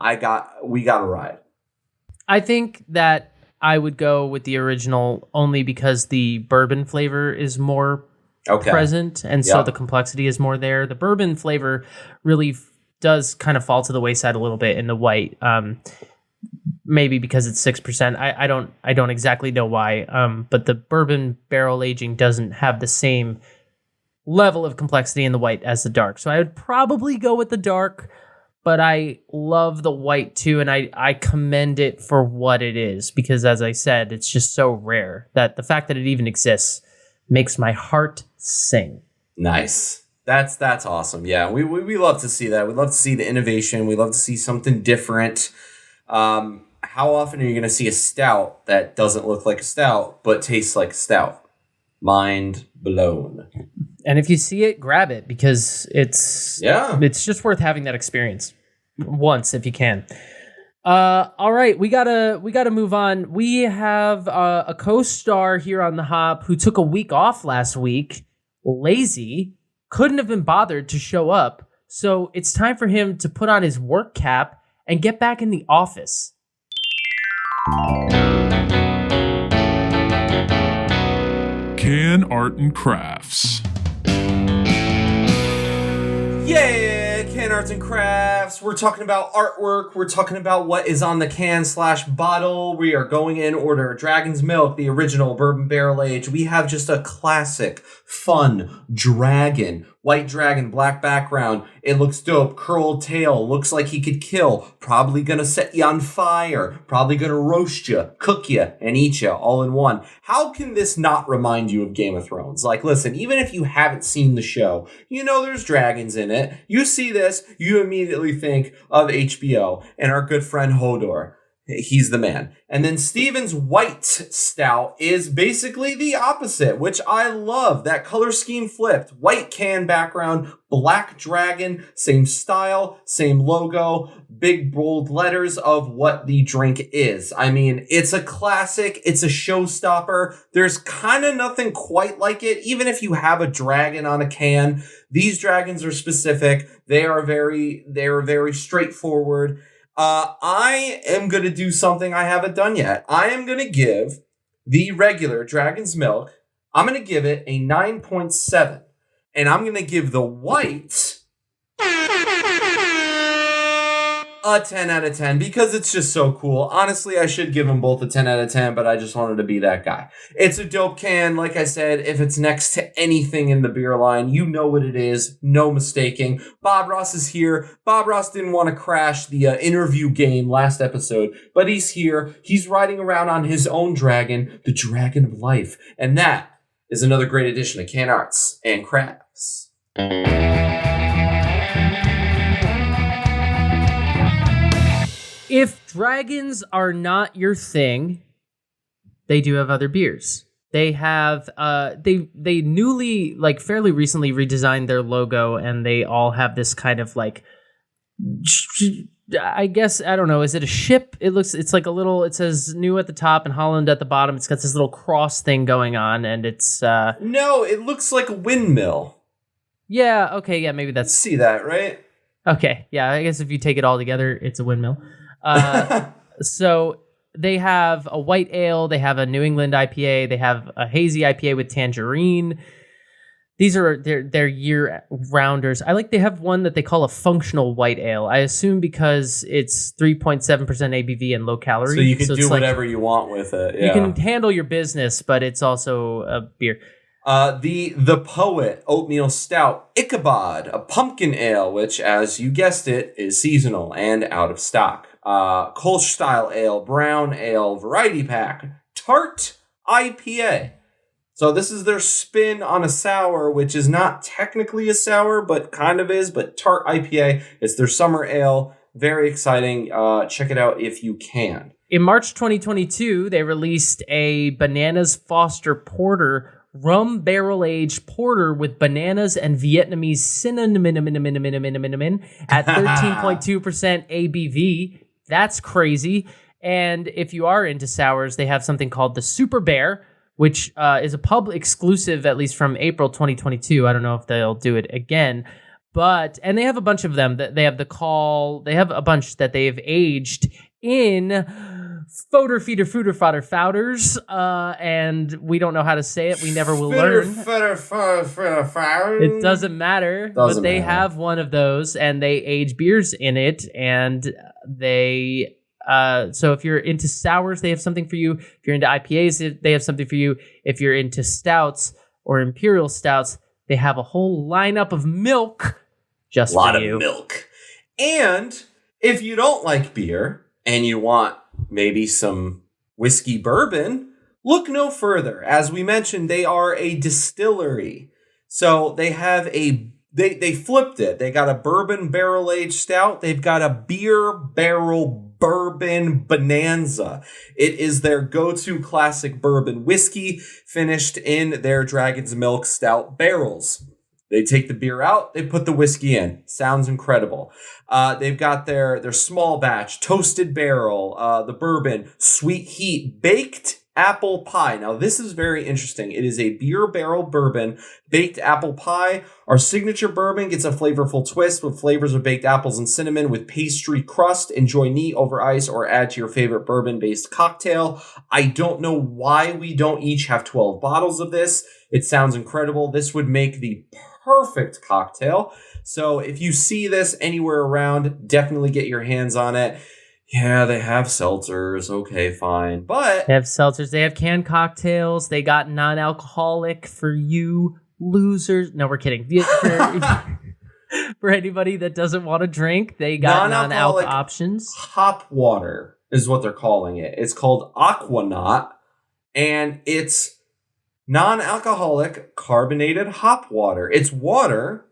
We got a ride. I think that I would go with the original only because the bourbon flavor is more present, and so the complexity is more there. The bourbon flavor really does kind of fall to the wayside a little bit in the white. Maybe because it's 6%. I don't exactly know why. But the bourbon barrel aging doesn't have the same level of complexity in the white as the dark. So I would probably go with the dark, but I love the white too, and I commend it for what it is, because as I said, it's just so rare that the fact that it even exists makes my heart sing. Nice. That's awesome. Yeah, we love to see that. We love to see the innovation. We love to see something different. How often are you going to see a stout that doesn't look like a stout but tastes like a stout? Mind blown. And if you see it, grab it, because it's just worth having that experience once if you can. All right, we gotta move on. We have a co-star here on the Hop who took a week off last week, lazy, couldn't have been bothered to show up. So it's time for him to put on his work cap and get back in the office. Can Art and Crafts. Yeah, Can Arts and Crafts. We're talking about artwork. We're talking about what is on the can/bottle. We are going in order. Dragon's Milk, the original bourbon barrel age. We have just a classic, fun dragon. White dragon, black background. It looks dope. Curled tail. Looks like he could kill. Probably gonna set you on fire. Probably gonna roast you, cook you, and eat you all in one. How can this not remind you of Game of Thrones? Like, listen, even if you haven't seen the show, you know there's dragons in it. You see this, you immediately think of HBO and our good friend Hodor. He's the man. And then Steven's white stout is basically the opposite, which I love. That color scheme flipped. White can background, black dragon, same style, same logo, big bold letters of what the drink is. I mean, it's a classic. It's a showstopper. There's kind of nothing quite like it. Even if you have a dragon on a can, these dragons are specific. They're very straightforward. I am going to do something I haven't done yet. I am going to give the regular Dragon's Milk, I'm going to give it a 9.7. And I'm going to give the white a 10 out of 10 because it's just so cool. Honestly, I should give them both a 10 out of 10, but I just wanted to be that guy. It's a dope can. Like I said, if it's next to anything in the beer line, you know what it is. No mistaking. Bob Ross is here. Bob Ross didn't want to crash the interview game last episode, but he's here. He's riding around on his own dragon, the Dragon of Life. And that is another great addition to Can Arts and Crafts. If dragons are not your thing, they do have other beers. They have they newly, like fairly recently, redesigned their logo, and they all have this kind of like, I guess, I don't know, is it a ship? It's like a little, it says new at the top and Holland at the bottom. It's got this little cross thing going on, and it's no, it looks like a windmill. Yeah, okay, yeah, maybe that's, see that, right? Okay, yeah, I guess if you take it all together, it's a windmill. So they have a white ale, they have a New England IPA, they have a hazy IPA with tangerine. These are their year rounders. They have one that they call a functional white ale. I assume because it's 3.7% ABV and low calorie. So you can do whatever you want with it. Yeah. You can handle your business, but it's also a beer. The Poet Oatmeal Stout Ichabod, a pumpkin ale, which, as you guessed it, is seasonal and out of stock. Kolsch Style Ale, Brown Ale, Variety Pack, Tart IPA. So this is their spin on a sour, which is not technically a sour, but kind of is, but tart IPA. It's their summer ale. Very exciting. Check it out if you can. In March 2022, they released a Bananas Foster Porter rum barrel-aged porter with bananas and Vietnamese cinnamon at 13.2% ABV. That's crazy. And if you are into sours, they have something called the Super Bear, which is a pub exclusive, at least from April 2022. I don't know if they'll do it again. And they have a bunch of them. They have they have a bunch that they've aged in fouders, and we don't know how to say it. We never will learn. It doesn't matter, but they have one of those, and they age beers in it, and they... so if you're into sours, they have something for you. If you're into IPAs, they have something for you. If you're into stouts or imperial stouts, they have a whole lineup of milk just for you. A lot of milk. And if you don't like beer and you want maybe some whiskey bourbon, look no further. As we mentioned, they are a distillery. So they have they flipped it. They got a bourbon barrel-aged stout. They've got a beer barrel bourbon bonanza. It is their go-to classic bourbon whiskey finished in their Dragon's Milk stout barrels. They take the beer out, they put the whiskey in. Sounds incredible. They've got their small batch, toasted barrel, the bourbon, sweet heat, baked apple pie. Now, this is very interesting. It is a beer barrel bourbon, baked apple pie. Our signature bourbon gets a flavorful twist with flavors of baked apples and cinnamon with pastry crust. Enjoy neat over ice or add to your favorite bourbon-based cocktail. I don't know why we don't each have 12 bottles of this. It sounds incredible. This would make the perfect cocktail. So if you see this anywhere around, definitely get your hands on it. Yeah, they have seltzers. Okay, fine. But they have seltzers. They have canned cocktails. They got non-alcoholic for you losers. No, we're kidding. For anybody that doesn't want to drink, they got non-alcoholic options. Hop water is what they're calling it. It's called Aquanaut, and it's non-alcoholic carbonated hop water. It's water,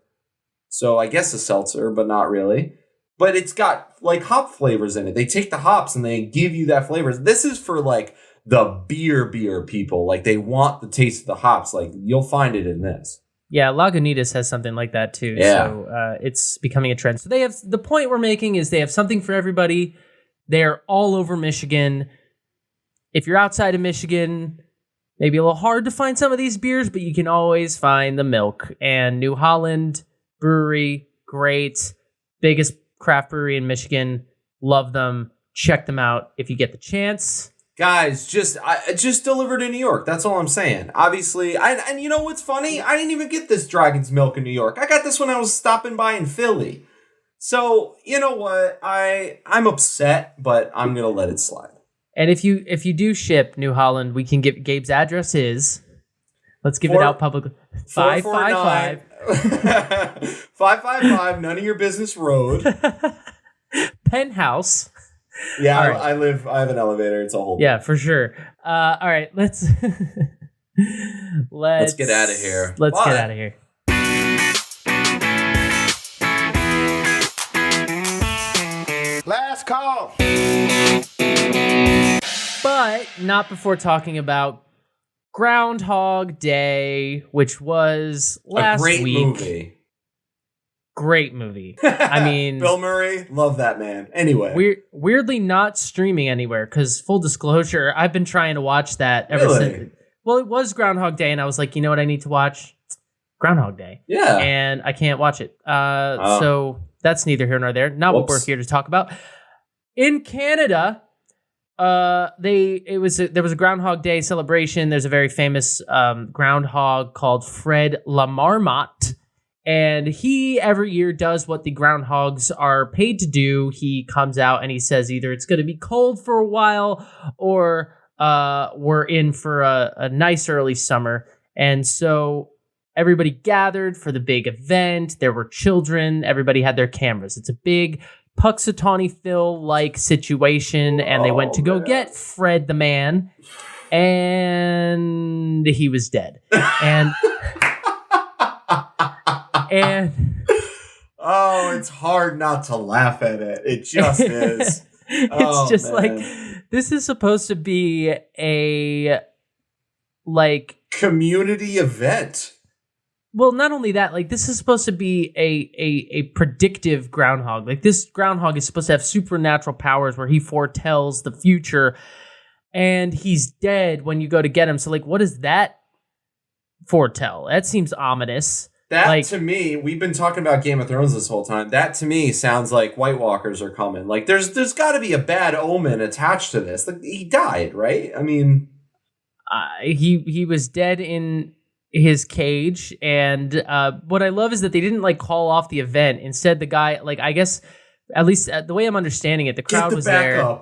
so I guess a seltzer, but not really. But it's got like hop flavors in it. They take the hops and they give you that flavors. This is for like the beer people. Like they want the taste of the hops. Like you'll find it in this. Yeah, Lagunitas has something like that too. Yeah. So it's becoming a trend. So they have, the point we're making is they have something for everybody. They're all over Michigan. If you're outside of Michigan, maybe a little hard to find some of these beers, but you can always find the milk. And New Holland Brewery, great. Biggest craft brewery in Michigan. Love them. Check them out if you get the chance. Guys, just delivered in New York. That's all I'm saying. Obviously, and you know what's funny? I didn't even get this Dragon's Milk in New York. I got this when I was stopping by in Philly. So, you know what? I'm upset, but I'm going to let it slide. And if you do ship New Holland, we can give Gabe's address is, let's give it out publicly. 555 555 None of Your Business Road. Penthouse. Yeah, right. I have an elevator. It's a whole yeah, for sure. All right, let's get out of here. Let's get out of here. Last call. But not before talking about Groundhog Day, which was last week. Great movie. I mean, Bill Murray, love that man. Anyway, we're weirdly not streaming anywhere because, full disclosure, I've been trying to watch that ever since. Well, it was Groundhog Day, and I was like, you know what, I need to watch Groundhog Day. Yeah, and I can't watch it. So that's neither here nor there. Not what we're here to talk about. In Canada, there was a Groundhog Day celebration. There's a very famous groundhog called Fred Lamarmont. And he every year does what the groundhogs are paid to do. He comes out and he says either it's going to be cold for a while or we're in for a nice early summer. And so everybody gathered for the big event. There were children. Everybody had their cameras. It's a big Puxatawny Phil-like situation. And they went to go get Fred the man. and he was dead. And oh, it's hard not to laugh at it. It just is. It's just like, this is supposed to be a like community event. Well, not only that, like this is supposed to be a predictive groundhog. Like this groundhog is supposed to have supernatural powers where he foretells the future, and he's dead when you go to get him. So like, what does that foretell? That seems ominous. That, like, to me, we've been talking about Game of Thrones this whole time. That, to me, sounds like White Walkers are coming. Like, there's got to be a bad omen attached to this. Like, he died, right? I mean... he was dead in his cage, and what I love is that they didn't, like, call off the event. Instead, the guy, like, I guess, at least the way I'm understanding it, the crowd was there.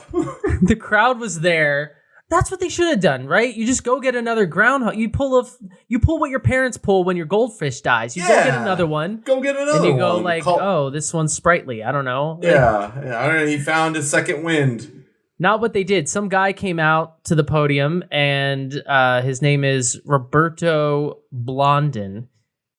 The crowd was there. That's what they should have done, right? You just go get another groundhog. You pull what your parents pull when your goldfish dies. You go get another one. Go get another one. And you go like, oh, this one's sprightly. I don't know. Yeah. I don't know. He found a second wind. Not what they did. Some guy came out to the podium, and his name is Roberto Blondin,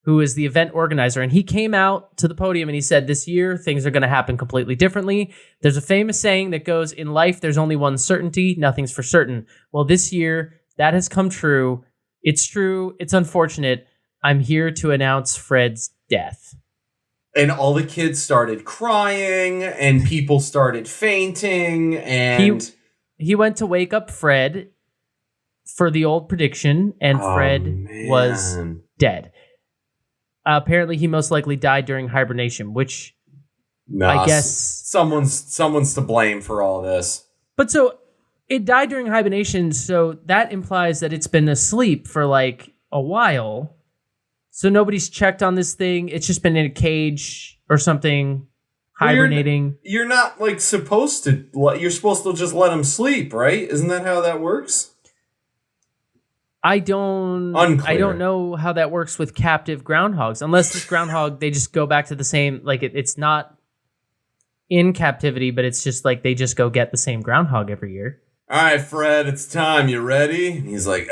who is the event organizer. And he came out to the podium and he said, this year, things are going to happen completely differently. There's a famous saying that goes, in life, there's only one certainty. Nothing's for certain. Well, this year, that has come true. It's true. It's unfortunate. I'm here to announce Fred's death. And all the kids started crying, and people started fainting, and... He went to wake up Fred for the old prediction, and Fred was dead. Apparently, he most likely died during hibernation, which I guess... Someone's to blame for all this. But so, it died during hibernation, so that implies that it's been asleep for like a while. So nobody's checked on this thing. It's just been in a cage or something, hibernating. You're not like supposed to. You're supposed to just let him sleep, right? Isn't that how that works? I don't know how that works with captive groundhogs. Unless this groundhog, they just go back to the same. Like it's not in captivity, but it's just like they just go get the same groundhog every year. All right, Fred, it's time. You ready? And he's like,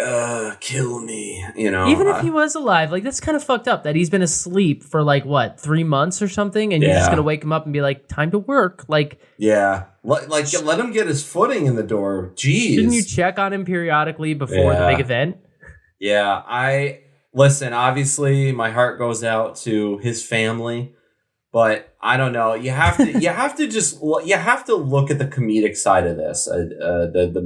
kill me. You know, even if he was alive, like that's kind of fucked up that he's been asleep for like what, 3 months or something, and you're just gonna wake him up and be like, time to work. Like, yeah, let him get his footing in the door. Jeez, didn't you check on him periodically before the big event? Yeah, listen. Obviously, my heart goes out to his family. But I don't know. You have to look at the comedic side of this. The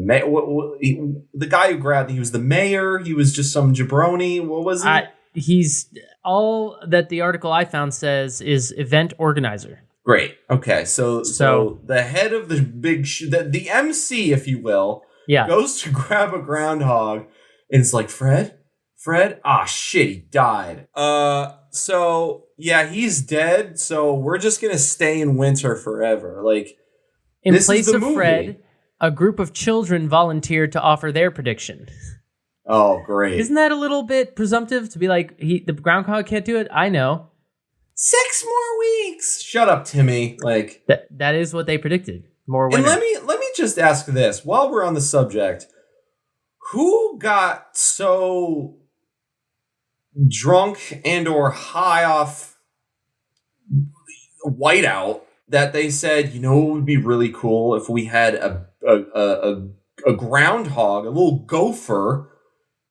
guy who grabbed, he was the mayor. He was just some jabroni. What was he? He's all that the article I found says is event organizer. Great. Okay. So the head of the big the MC, if you will, goes to grab a groundhog, and it's like, Fred. Ah, shit, he died. So yeah, he's dead. So we're just gonna stay in winter forever. Like, in place of Fred, a group of children volunteered to offer their prediction. Oh, great! Isn't that a little bit presumptive to be like the groundhog can't do it? I know. 6 more weeks. Shut up, Timmy. Like that is what they predicted. More winter. And let me just ask this while we're on the subject: who got so drunk and or high off whiteout that they said, you know, it would be really cool if we had a groundhog, a little gopher,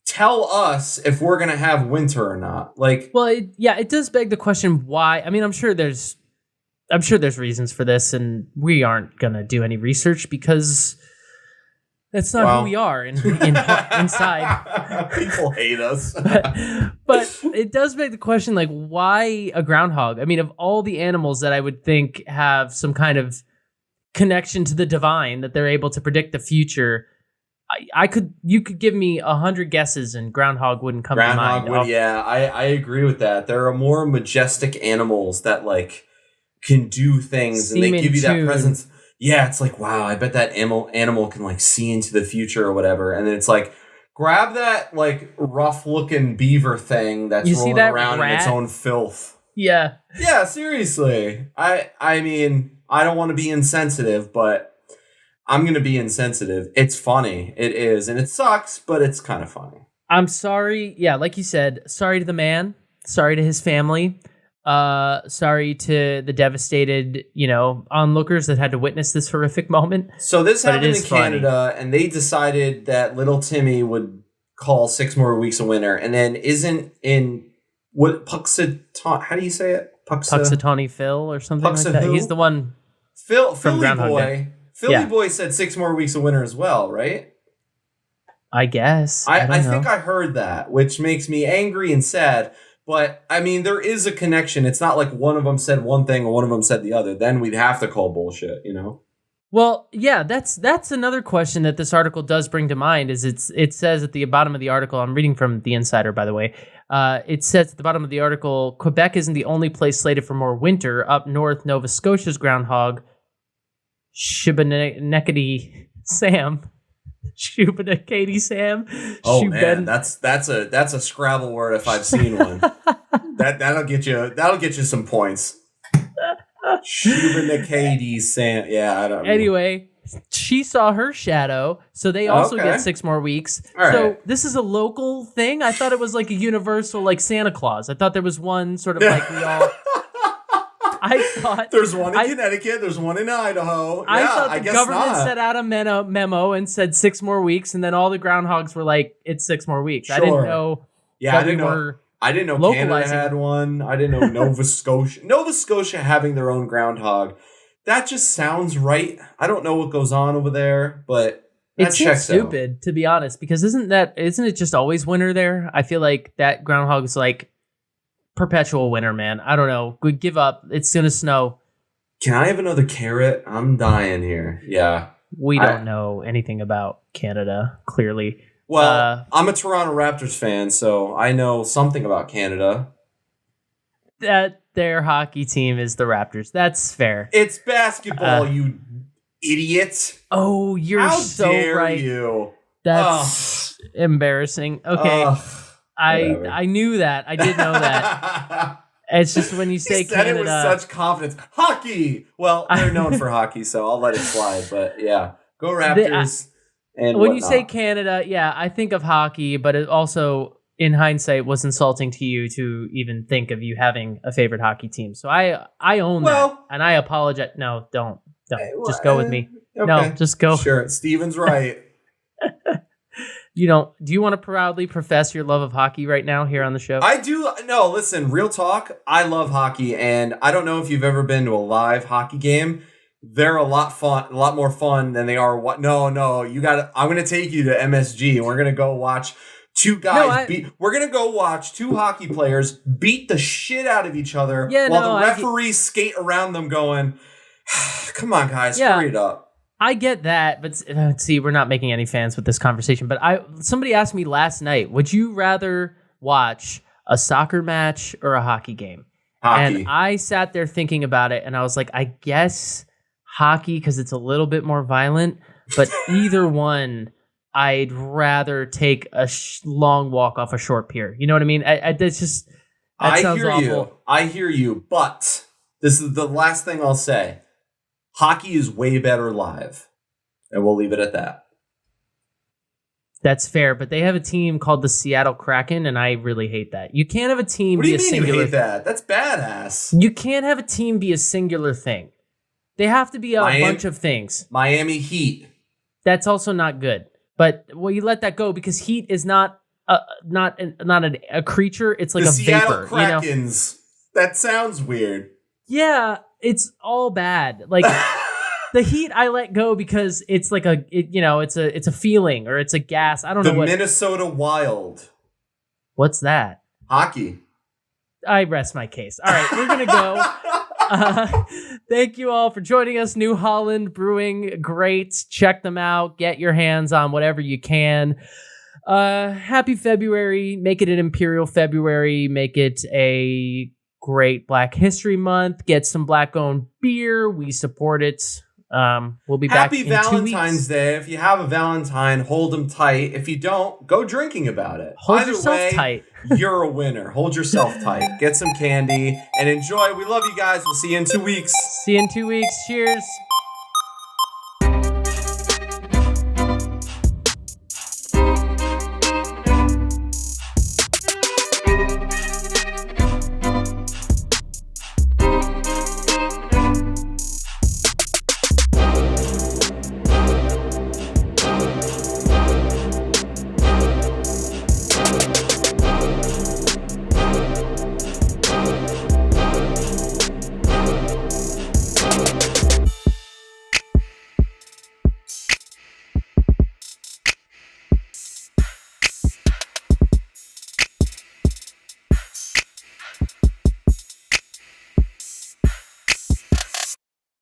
tell us if we're gonna have winter or not. Like, well, it does beg the question why. I mean, I'm sure there's reasons for this, and we aren't gonna do any research because that's not who we are inside. People hate us. but it does beg the question, like, why a groundhog? I mean, of all the animals that I would think have some kind of connection to the divine, that they're able to predict the future, you could give me 100 guesses and groundhog wouldn't come to mind. I agree with that. There are more majestic animals that like can do things and they give you that presence. Yeah, it's like, wow, I bet that animal can like see into the future or whatever. And then it's like, grab that like rough looking beaver thing that's rolling around in its own filth. Yeah. Yeah, seriously. I mean, I don't want to be insensitive, but I'm going to be insensitive. It's funny. It is. And it sucks, but it's kind of funny. I'm sorry. Yeah, like you said, sorry to the man. Sorry to his family. Sorry to the devastated, onlookers that had to witness this horrific moment. So this happened in Canada, and they decided that little Timmy would call 6 more weeks of winter, and then isn't in what Puxaton? How do you say it? Puxatawny Phil or something like that. Who? He's the one. Philly Groundhog boy. Day. Philly boy said 6 more weeks of winter as well, right? I guess. I think I heard that, which makes me angry and sad. But, I mean, there is a connection. It's not like one of them said one thing and one of them said the other. Then we'd have to call bullshit, Well, yeah, that's another question that this article does bring to mind. Is it says at the bottom of the article, I'm reading from The Insider, by the way. It says at the bottom of the article, Quebec isn't the only place slated for more winter. Up north, Nova Scotia's groundhog, Shubenacadie Sam. Oh man, that's a Scrabble word if I've seen one. that'll get you some points. Shubenacadie Sam. Yeah, I don't know. Anyway, she saw her shadow, so they also get 6 more weeks. All so right. This is a local thing. I thought it was like a universal, like Santa Claus. I thought there was one sort of like we all. I thought there's one in Connecticut. There's one in Idaho. I thought the government sent out a memo and said 6 more weeks, and then all the groundhogs were like, "It's 6 more weeks." Sure. I didn't know. Yeah, I didn't know Canada had one. I didn't know Nova Scotia. Nova Scotia having their own groundhog. That just sounds right. I don't know what goes on over there, but it seems stupid to be honest. Because isn't it just always winter there? I feel like that groundhog is like perpetual winter, man. I don't know. We give up. It's gonna snow. Can I have another carrot? I'm dying here. Yeah. We don't know anything about Canada, clearly. Well, I'm a Toronto Raptors fan, so I know something about Canada. That their hockey team is the Raptors. That's fair. It's basketball, you idiot. Oh, you're How so dare right. You? That's embarrassing. Okay. I knew that. I did know that. It's just when you say said Canada. It with such confidence. Hockey! Well, they're known for hockey, so I'll let it slide. But yeah, go Raptors. And when you say Canada, yeah, I think of hockey, but it also, in hindsight, was insulting to you to even think of you having a favorite hockey team. So I own that, and I apologize. No, don't. Just go with me. Okay. No, just go. Sure, Steven's right. Do you want to proudly profess your love of hockey right now here on the show? I do. No, listen, real talk. I love hockey, and I don't know if you've ever been to a live hockey game. They're a lot more fun than they are. No, you got. I'm going to take you to MSG, and we're going to go watch two guys we're going to go watch 2 hockey players beat the shit out of each other while the referees skate around them going, come on, guys, hurry it up. I get that, but see, we're not making any fans with this conversation. But somebody asked me last night, would you rather watch a soccer match or a hockey game? Hockey. And I sat there thinking about it, and I was like, I guess hockey because it's a little bit more violent. But either one, I'd rather take a long walk off a short pier. You know what I mean? That's just that sounds awful. I hear you, but this is the last thing I'll say. Hockey is way better live, and we'll leave it at that. That's fair, but they have a team called the Seattle Kraken, and I really hate that. You can't have a team be a singular. What do you mean you hate that? That's badass. You can't have a team be a singular thing. They have to be a bunch of things. Miami Heat. That's also not good. But you let that go because Heat is not a creature. It's like the a Seattle vapor. Krakens. That sounds weird. Yeah, it's all bad. Like the Heat, I let go because it's like it's a feeling or it's a gas. I don't know what. The Minnesota Wild. What's that? Hockey. I rest my case. All right, we're gonna go. Thank you all for joining us. New Holland Brewing, great. Check them out. Get your hands on whatever you can. Happy February. Make it an Imperial February. Make it a great Black History Month. Get some Black-owned beer. We support it. We'll be back in 2 weeks. Happy Valentine's Day. If you have a Valentine, hold them tight. If you don't, go drinking about it. Hold yourself tight. You're a winner. Hold yourself tight. Get some candy and enjoy. We love you guys. We'll see you in 2 weeks. See you in 2 weeks. Cheers.